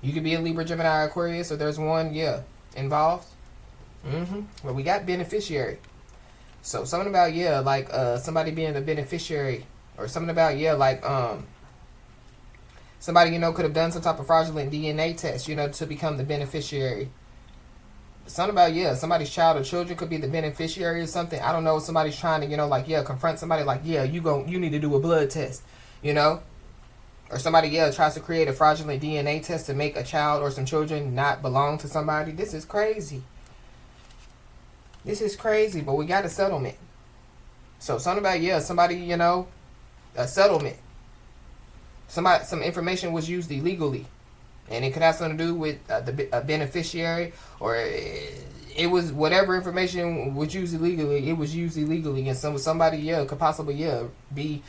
You could be a Libra, Gemini, Aquarius, or there's one, yeah, involved. But we got beneficiary. So something about, yeah, like somebody being a beneficiary. Or something about, yeah, like somebody, you know, could have done some type of fraudulent DNA test, you know, to become the beneficiary. Something about, yeah, somebody's child or children could be the beneficiary or something. I don't know. Somebody's trying to, you know, like, yeah, confront somebody like, yeah, you need to do a blood test, you know? Or somebody, yeah, tries to create a fraudulent DNA test to make a child or some children not belong to somebody. This is crazy. This is crazy, but we got a settlement. So something about, yeah, somebody, you know, a settlement. Some information was used illegally. And it could have something to do with a beneficiary, or it was whatever information was used illegally. It was used illegally, and somebody, yeah, could possibly, yeah, be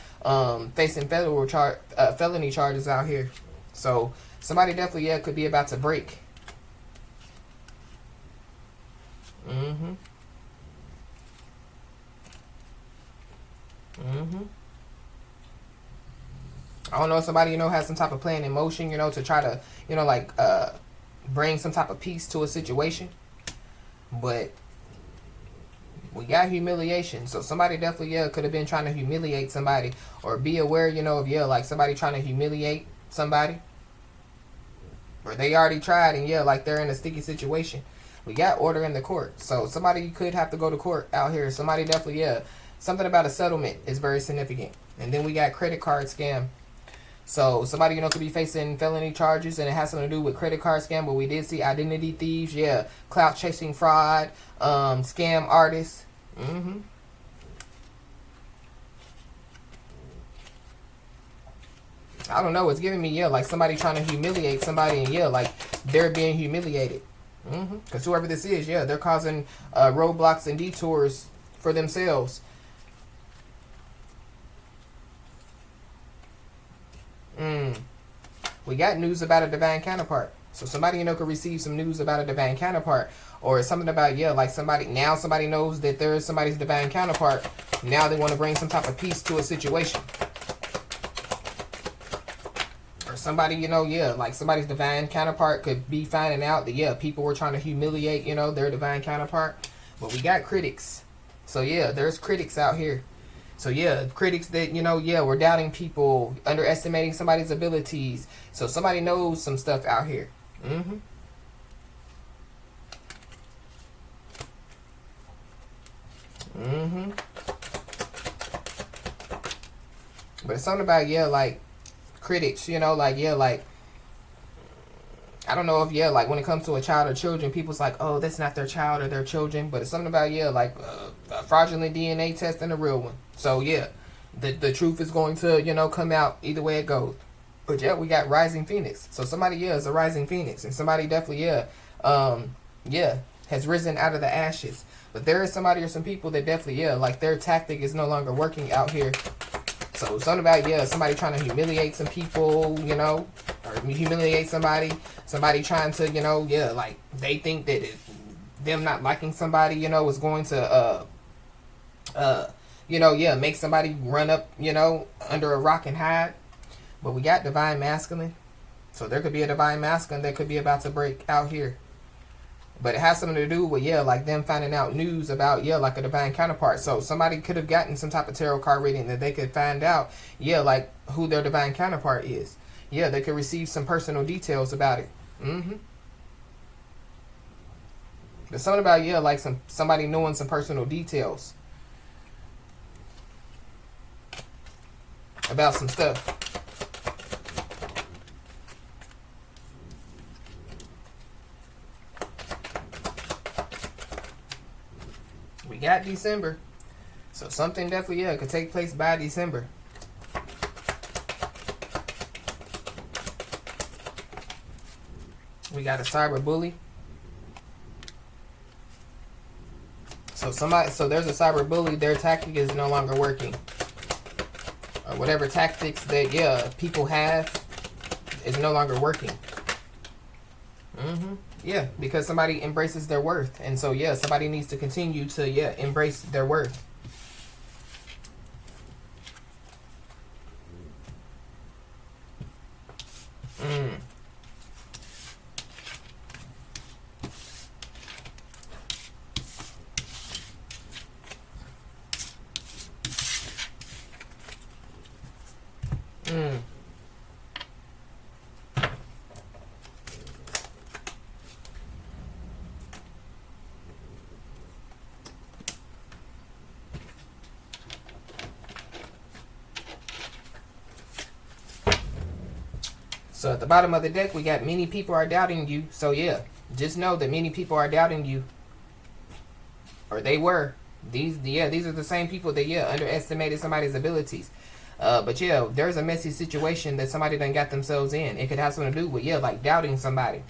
facing felony charges out here. So somebody definitely, yeah, could be about to break. I don't know, somebody, you know, has some type of plan in motion, you know, to try to, you know, like bring some type of peace to a situation. But we got humiliation. So somebody definitely, yeah, could have been trying to humiliate somebody. Or be aware, you know, of, yeah, like somebody trying to humiliate somebody. Or they already tried and, yeah, like they're in a sticky situation. We got order in the court. So somebody could have to go to court out here. Somebody definitely, yeah, something about a settlement is very significant. And then we got credit card scam. So somebody, you know, could be facing felony charges, and it has something to do with credit card scam. But we did see identity thieves, yeah, clout chasing fraud, scam artists. I don't know. It's giving me, yeah, like somebody trying to humiliate somebody, and yeah, like they're being humiliated. Because whoever this is, yeah, they're causing roadblocks and detours for themselves. We got news about a divine counterpart. So somebody, could receive some news about a divine counterpart, or something about, like somebody knows that there is somebody's divine counterpart. Now they want to bring some type of peace to a situation. Or somebody, like somebody's divine counterpart could be finding out that, people were trying to humiliate, their divine counterpart. But we got critics. So there's critics out here. So critics that, we're doubting people, underestimating somebody's abilities. So somebody knows some stuff out here. But it's something about, like critics, like I don't know if, like when it comes to a child or children, people's like, oh, that's not their child or their children. But it's something about, like a fraudulent DNA test and a real one. So, the truth is going to, come out either way it goes. But, we got Rising Phoenix. So, somebody, is a Rising Phoenix. And somebody definitely, has risen out of the ashes. But there is somebody or some people that definitely, like their tactic is no longer working out here. So, something about, somebody trying to humiliate some people, or humiliate somebody. Somebody trying to, like they think that them not liking somebody, is going to, make somebody run up, under a rock and hide. But we got Divine Masculine. So there could be a Divine Masculine that could be about to break out here. But it has something to do with, like them finding out news about, like a divine counterpart. So somebody could have gotten some type of tarot card reading that they could find out, like who their divine counterpart is. They could receive some personal details about it. There's something about, like somebody knowing some personal details about some stuff. We got December. So something definitely, could take place by December. We got a cyber bully. So there's a cyber bully, their tactic is no longer working. Or whatever tactics that, people have is no longer working. Because somebody embraces their worth. And so, somebody needs to continue to, embrace their worth. So at the bottom of the deck, we got many people are doubting you. So just know that many people are doubting you. Or they were. These are the same people that, underestimated somebody's abilities. But there's a messy situation that somebody done got themselves in. It could have something to do with, like doubting somebody.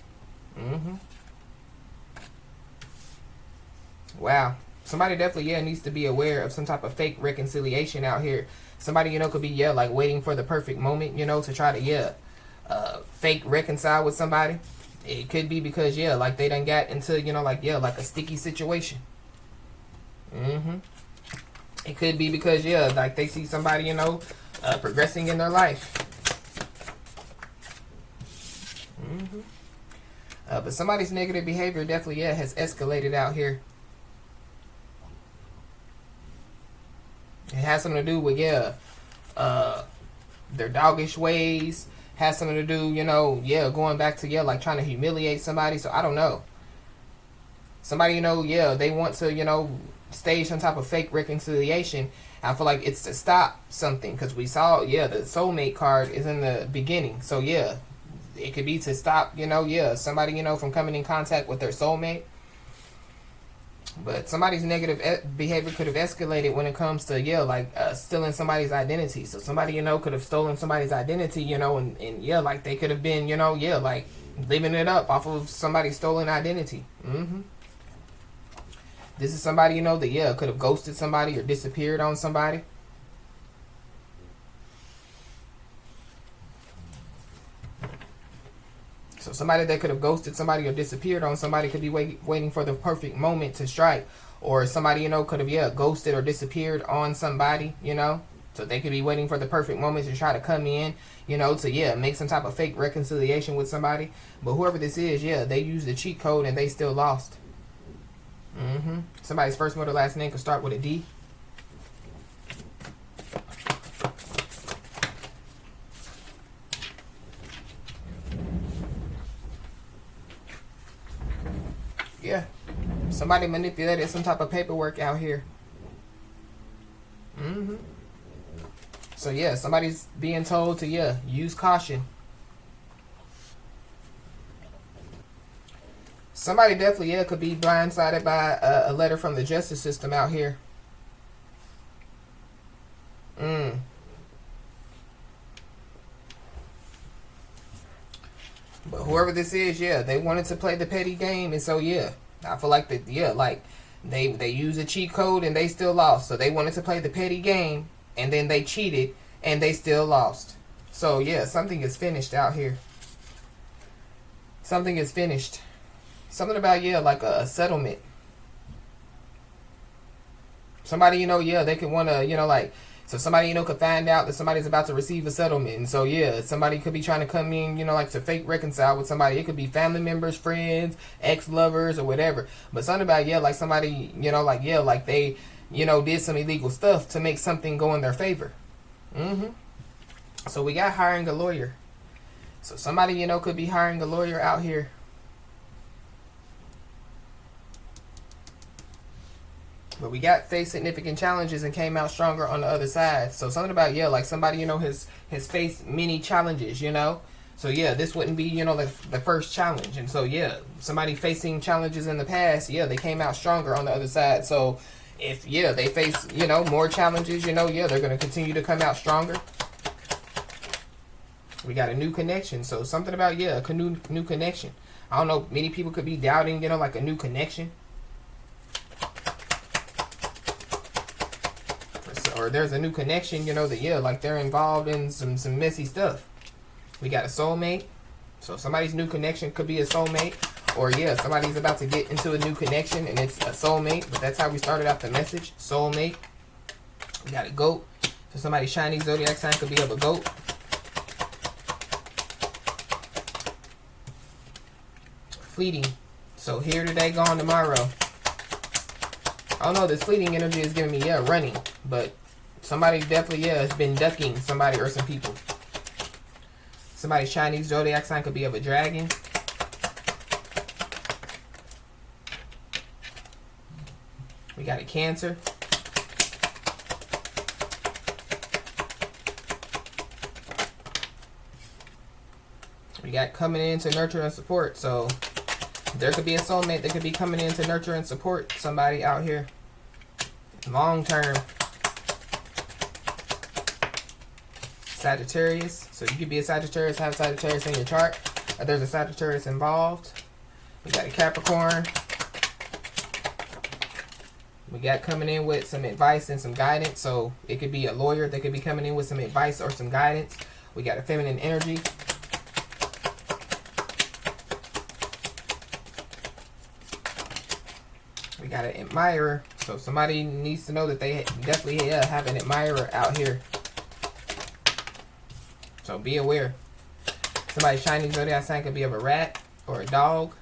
Wow. Somebody definitely, needs to be aware of some type of fake reconciliation out here. Somebody, could be, like waiting for the perfect moment, to try to, fake reconcile with somebody. It could be because, like they done got into, like a sticky situation. It could be because, like they see somebody, progressing in their life. But somebody's negative behavior definitely, has escalated out here. It has something to do with, their doggish ways. Has something to do, going back to, like trying to humiliate somebody. So I don't know. Somebody, they want to, stage some type of fake reconciliation. I feel like it's to stop something. Because we saw, the soulmate card is in the beginning. So it could be to stop, somebody, from coming in contact with their soulmate. But somebody's negative behavior could have escalated when it comes to, stealing somebody's identity. So somebody, could have stolen somebody's identity, and like they could have been, like living it up off of somebody's stolen identity. This is somebody, that, could have ghosted somebody or disappeared on somebody. So somebody that could have ghosted somebody or disappeared on somebody could be waiting for the perfect moment to strike. Or somebody, you know, could have, yeah, ghosted or disappeared on somebody, you know. So they could be waiting for the perfect moment to try to come in, you know, to, yeah, make some type of fake reconciliation with somebody. But whoever this is, yeah, they used the cheat code and they still lost. Somebody's first, middle, last name could start with a D. Yeah. Somebody manipulated some type of paperwork out here. So yeah, somebody's being told to, yeah, use caution. Somebody definitely, yeah, could be blindsided by a letter from the justice system out here. But whoever this is, yeah, they wanted to play the petty game, and so yeah, I feel like that, yeah, like they used a cheat code and they still lost. So they wanted to play the petty game, and then they cheated and they still lost. So yeah, something is finished out here. Something is finished. Something about, yeah, like a settlement. Somebody, you know, yeah, they could want to, you know, like, so somebody, you know, could find out that somebody's about to receive a settlement. And so, yeah, somebody could be trying to come in, you know, like to fake reconcile with somebody. It could be family members, friends, ex-lovers, or whatever. But something about, yeah, like somebody, you know, like, yeah, like they, you know, did some illegal stuff to make something go in their favor. So we got hiring a lawyer. So somebody, you know, could be hiring a lawyer out here. But we got faced significant challenges and came out stronger on the other side. So something about, yeah, like somebody, you know, has faced many challenges, you know. So yeah, this wouldn't be, you know, like the first challenge. And so yeah, somebody facing challenges in the past, yeah, they came out stronger on the other side. So if, yeah, they face, you know, more challenges, you know, yeah, they're going to continue to come out stronger. We got a new connection. So something about, yeah, a new connection. I don't know, many people could be doubting, you know, like a new connection. Or there's a new connection, you know, that, yeah, like they're involved in some messy stuff. We got a soulmate. So somebody's new connection could be a soulmate. Or, yeah, somebody's about to get into a new connection and it's a soulmate. But that's how we started out the message, soulmate. We got a goat. So somebody's shiny zodiac sign could be of a goat. Fleeting. So here today, gone tomorrow. I don't know, this fleeting energy is giving me, yeah, running. But somebody definitely, yeah, has been ducking somebody or some people. Somebody's Chinese zodiac sign could be of a dragon. We got a Cancer. We got coming in to nurture and support. So there could be a soulmate that could be coming in to nurture and support somebody out here. Long term. Sagittarius. So you could be a Sagittarius, have Sagittarius in your chart. Or there's a Sagittarius involved. We got a Capricorn. We got coming in with some advice and some guidance. So it could be a lawyer that could be coming in with some advice or some guidance. We got a feminine energy. We got an admirer. So somebody needs to know that they definitely have an admirer out here. So be aware. Somebody's Chinese zodiac sign could be of a rat or a dog.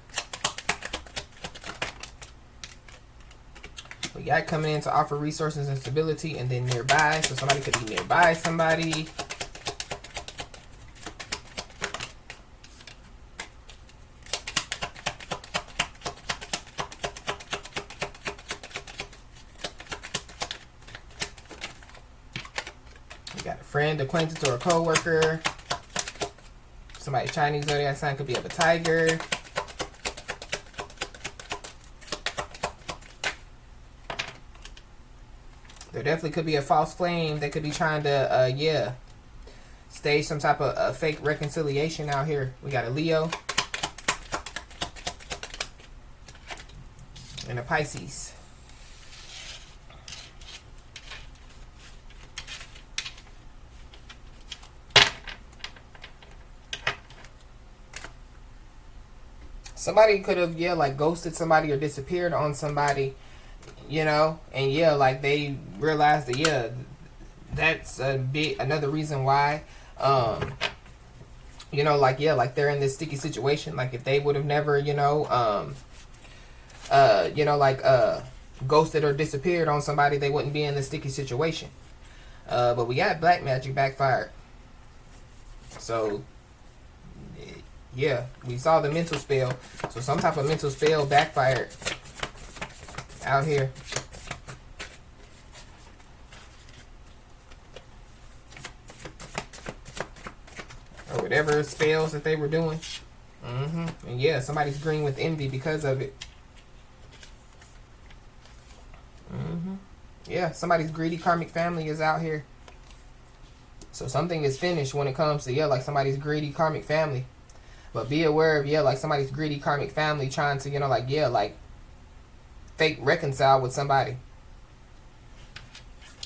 We got coming in to offer resources and stability, and then nearby. So somebody could be nearby somebody. Got a friend, acquaintance, or a co-worker. Somebody's Chinese zodiac sign could be of a tiger. There definitely could be a false flame that could be trying to, stage some type of fake reconciliation out here. We got a Leo. And a Pisces. somebody could have, yeah, like ghosted somebody or disappeared on somebody, you know, and yeah, like they realized that, yeah, that's another reason why, you know, like, yeah, like they're in this sticky situation. Like if they would have never, you know, like ghosted or disappeared on somebody, they wouldn't be in this sticky situation. But we got black magic backfired. So yeah, we saw the mental spell. So some type of mental spell backfired out here. Or whatever spells that they were doing. And yeah, somebody's green with envy because of it. Yeah, somebody's greedy karmic family is out here. So something is finished when it comes to, yeah, like somebody's greedy karmic family. But be aware of, yeah, like somebody's greedy karmic family trying to, you know, like, yeah, like fake reconcile with somebody.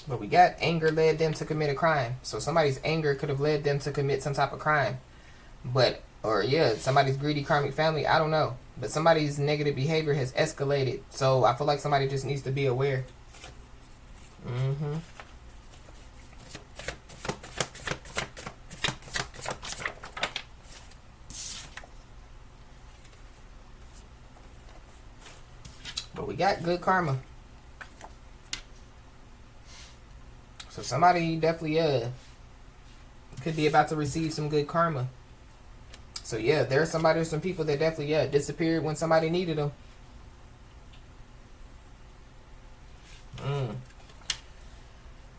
But we got anger led them to commit a crime. So somebody's anger could have led them to commit some type of crime. But, or yeah, somebody's greedy karmic family, I don't know. But somebody's negative behavior has escalated. So I feel like somebody just needs to be aware. But we got good karma. So somebody definitely could be about to receive some good karma. So yeah, there's somebody or some people that definitely disappeared when somebody needed them.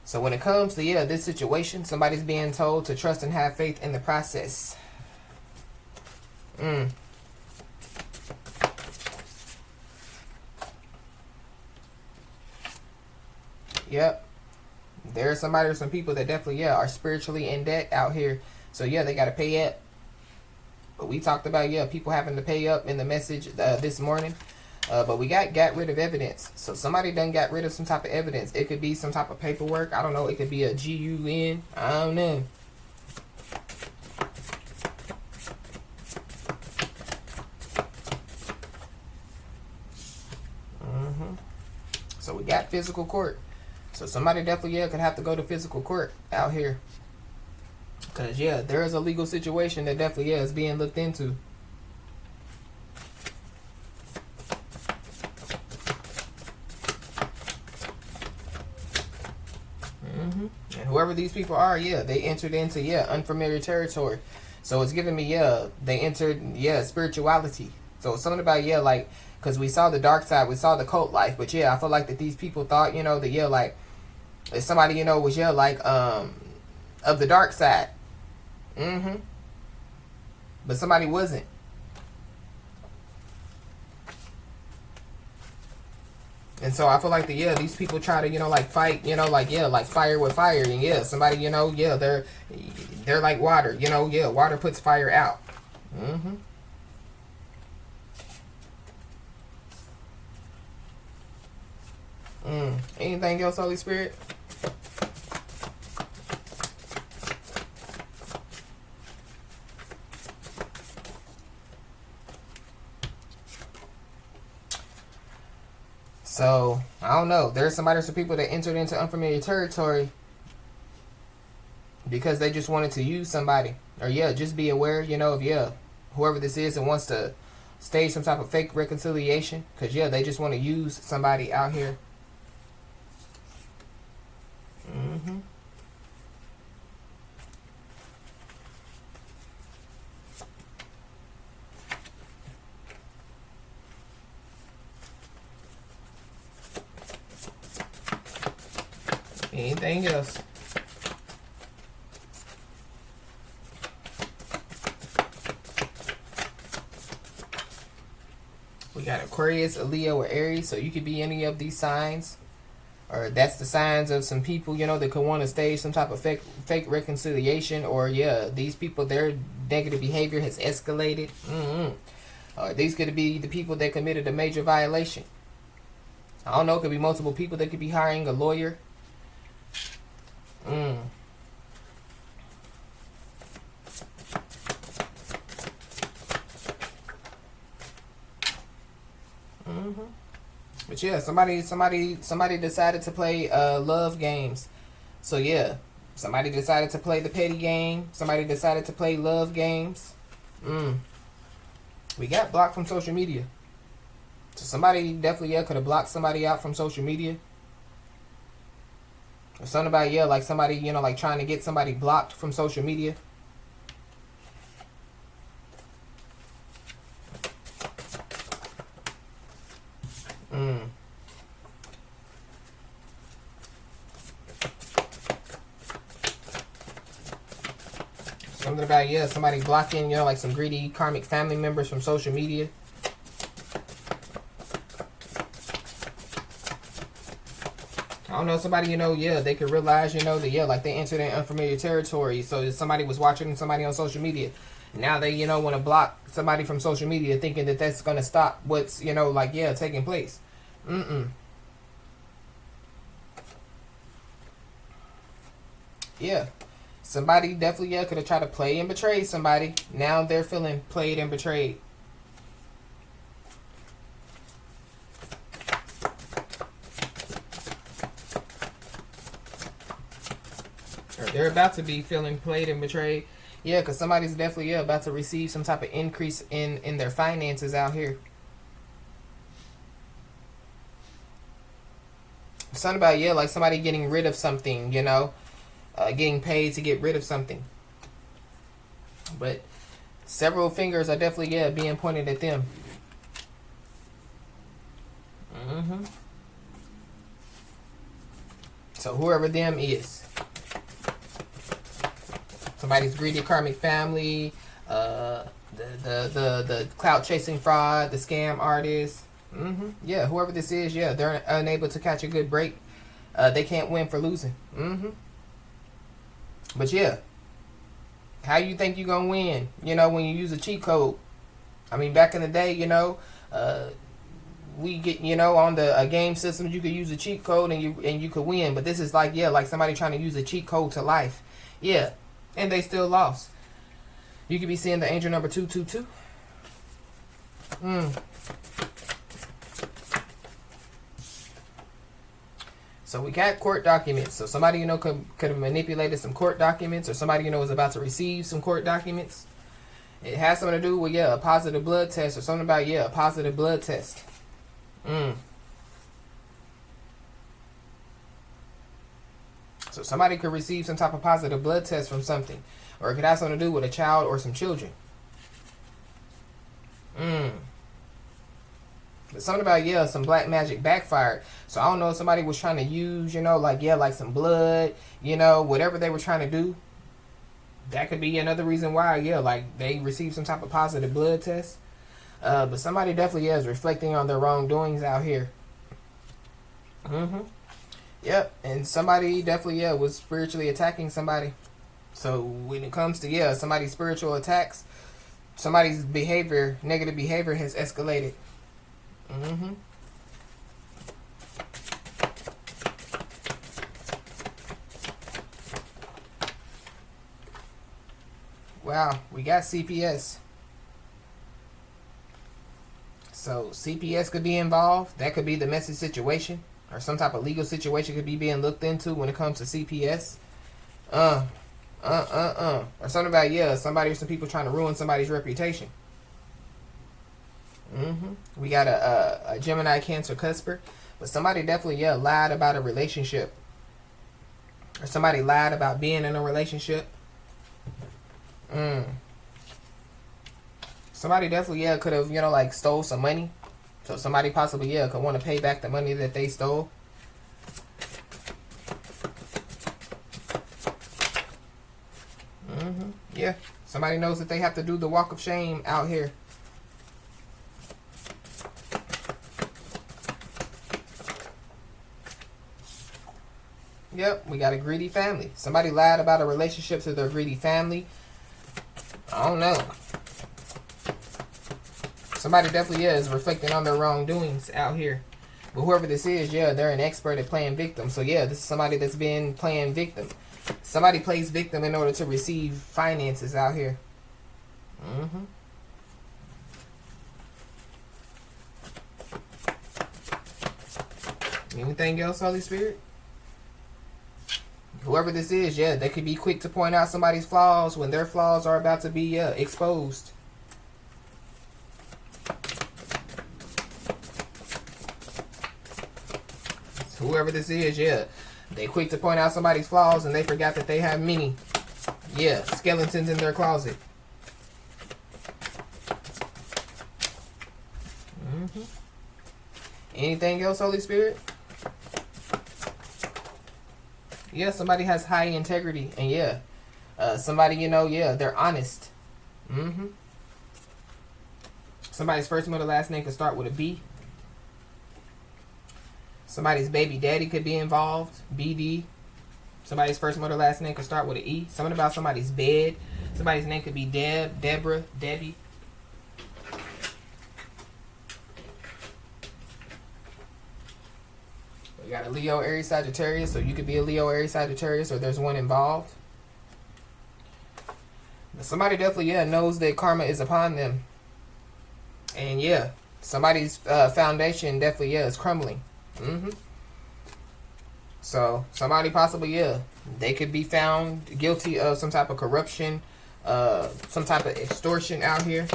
So when it comes to this situation, somebody's being told to trust and have faith in the process. Yep. There's somebody or some people that definitely are spiritually in debt out here. So yeah, they got to pay up. But we talked about people having to pay up in the message this morning. But we got rid of evidence. So somebody done got rid of some type of evidence. It could be some type of paperwork. I don't know. It could be a GUN. I don't know. So we got physical court. So somebody definitely could have to go to physical court out here. Because there is a legal situation that definitely is being looked into. And whoever these people are, they entered into unfamiliar territory. So it's giving me they entered spirituality. So it's something about like, because we saw the dark side, we saw the cult life, but I feel like that these people thought that like if somebody was like of the dark side. But somebody wasn't. And so I feel like these people try to like fight, like fire with fire. And somebody they're like water, water puts fire out. Anything else, Holy Spirit? So, I don't know. There's somebody or some people that entered into unfamiliar territory because they just wanted to use somebody. Or, just be aware, of, whoever this is and wants to stage some type of fake reconciliation. Because, they just want to use somebody out here. Anything else? We got Aquarius, a Leo, or Aries. So you could be any of these signs. Or that's the signs of some people, that could want to stage some type of fake reconciliation. Or, these people, their negative behavior has escalated. These could be the people that committed a major violation. I don't know. It could be multiple people. They could be hiring a lawyer. But yeah, somebody decided to play love games. So yeah, somebody decided to play the petty game. Somebody decided to play love games. We got blocked from social media. So somebody definitely could have blocked somebody out from social media. Or something about like somebody like trying to get somebody blocked from social media. Something about somebody blocking like some greedy karmic family members from social media. I don't know, somebody, they could realize, that, like they entered in unfamiliar territory. So somebody was watching somebody on social media. Now they, want to block somebody from social media thinking that that's going to stop what's, taking place. Yeah. Somebody definitely, could have tried to play and betray somebody. Now they're feeling played and betrayed. They're about to be feeling played and betrayed. Yeah, because somebody's definitely about to receive some type of increase in their finances out here. Something about, like somebody getting rid of something, getting paid to get rid of something. But several fingers are definitely, being pointed at them. So whoever them is. Somebody's greedy karmic family, the clout chasing fraud, the scam artist. Yeah, whoever this is, they're unable to catch a good break. They can't win for losing. But yeah, how you think you gonna win? When you use a cheat code. I mean, back in the day, we get on the game systems, you could use a cheat code and you could win. But this is like like somebody trying to use a cheat code to life. Yeah. And they still lost. You could be seeing the angel number 222. So we got court documents. So somebody, could have manipulated some court documents, or somebody, is about to receive some court documents. It has something to do with, a positive blood test, or something about, a positive blood test. So somebody could receive some type of positive blood test from something. Or it could have something to do with a child or some children. But something about, some black magic backfired. So I don't know if somebody was trying to use, like some blood, whatever they were trying to do. That could be another reason why, like they received some type of positive blood test. But somebody definitely is reflecting on their wrongdoings out here. Yep, and somebody definitely was spiritually attacking somebody. So when it comes to somebody's spiritual attacks, somebody's negative behavior has escalated. Wow, we got CPS. So CPS could be involved. That could be the messy situation. Or some type of legal situation could be being looked into when it comes to CPS. Or something about, somebody or some people trying to ruin somebody's reputation. We got a Gemini Cancer cusper. But somebody definitely, lied about a relationship. Or somebody lied about being in a relationship. Somebody definitely, could have, like stole some money. So somebody possibly, could want to pay back the money that they stole. Yeah. Somebody knows that they have to do the walk of shame out here. Yep, we got a greedy family. Somebody lied about a relationship to their greedy family. I don't know. Somebody definitely is reflecting on their wrongdoings out here. But whoever this is, they're an expert at playing victim. So this is somebody that's been playing victim. Somebody plays victim in order to receive finances out here. Anything else, Holy Spirit? Whoever this is, yeah, they could be quick to point out somebody's flaws when their flaws are about to be exposed. Whoever this is, yeah, they quick to point out somebody's flaws and they forgot that they have many, yeah, skeletons in their closet. Anything else, Holy Spirit? Yeah, somebody has high integrity, and yeah, somebody, you know, yeah, they're honest. Somebody's first, middle, last name could start with a B. Somebody's baby daddy could be involved, BD. Somebody's first, middle, last name could start with an E. Something about somebody's bed. Somebody's name could be Deb, Deborah, Debbie. You got a Leo, Aries, Sagittarius, so you could be a Leo, Aries, Sagittarius, or there's one involved. But somebody definitely, yeah, knows that karma is upon them. And yeah, somebody's foundation definitely, yeah, is crumbling. So somebody possibly, yeah, they could be found guilty of some type of corruption, some type of extortion out here.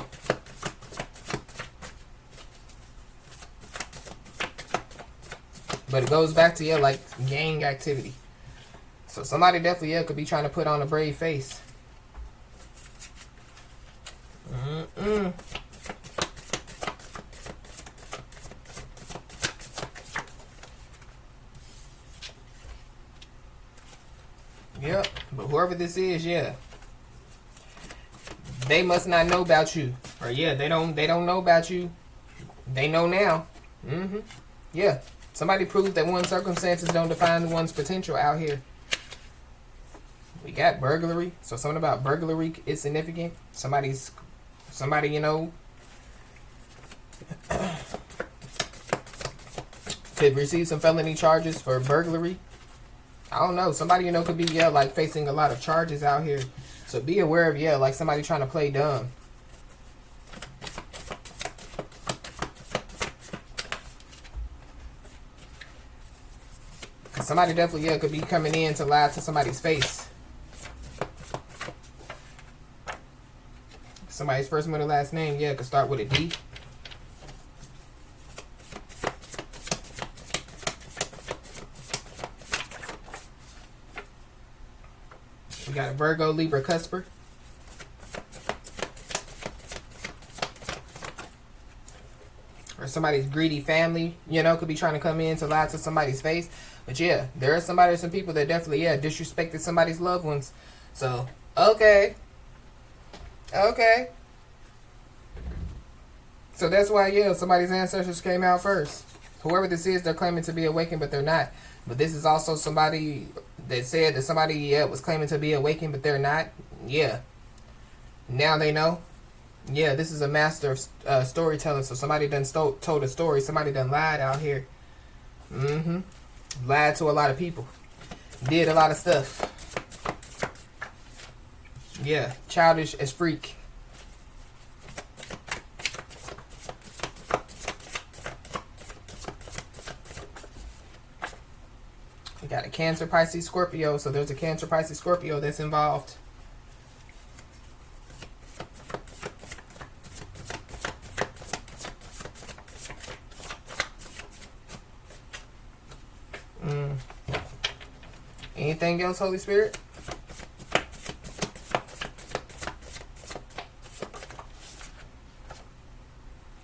But it goes back to, yeah, like gang activity. So somebody definitely, yeah, could be trying to put on a brave face. Yep, but whoever this is, yeah, they must not know about you. Or yeah, they don't know about you. They know now. Yeah. Somebody proved that one's circumstances don't define one's potential out here. We got burglary. So something about burglary is significant. Somebody, you know, could receive some felony charges for burglary. I don't know. Somebody, you know, could be, yeah, like facing a lot of charges out here. So be aware of, yeah, like somebody trying to play dumb. Somebody definitely, yeah, could be coming in to lie to somebody's face. Somebody's first, middle, last name, yeah, could start with a D. We got a Virgo, Libra, Cusper. Or somebody's greedy family, you know, could be trying to come in to lie to somebody's face. But yeah, there are some people that definitely, yeah, disrespected somebody's loved ones. So, okay. So that's why, yeah, somebody's ancestors came out first. Whoever this is, they're claiming to be awakened, but they're not. But this is also somebody that said that somebody, yeah, was claiming to be awakened, but they're not. Yeah. Now they know. Yeah, this is a master of storytelling. So somebody done told a story. Somebody done lied out here. Lied to a lot of people. Did a lot of stuff. Yeah, childish as freak. We got a Cancer, Pisces, Scorpio. So there's a Cancer, Pisces, Scorpio that's involved. Anything else, Holy Spirit?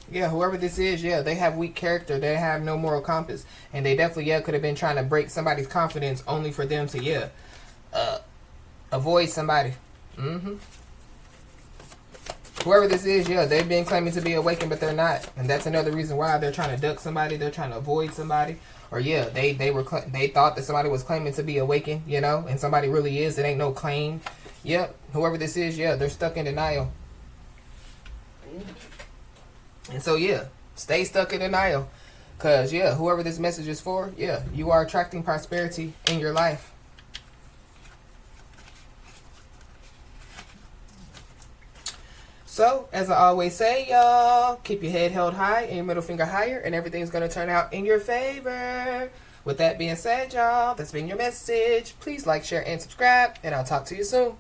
Yeah, whoever this is, yeah, they have weak character. They have no moral compass. And they definitely, yeah, could have been trying to break somebody's confidence only for them to, yeah, avoid somebody. Whoever this is, yeah, they've been claiming to be awakened, but they're not. And that's another reason why they're trying to duck somebody. They're trying to avoid somebody. Or yeah, they thought that somebody was claiming to be awakened, you know, and somebody really is. It ain't no claim. Yep, whoever this is, yeah, they're stuck in denial. And so yeah, stay stuck in denial. Cause yeah, whoever this message is for, yeah, you are attracting prosperity in your life. So, as I always say, y'all, keep your head held high and your middle finger higher, and everything's going to turn out in your favor. With that being said, y'all, that's been your message. Please like, share, and subscribe, and I'll talk to you soon.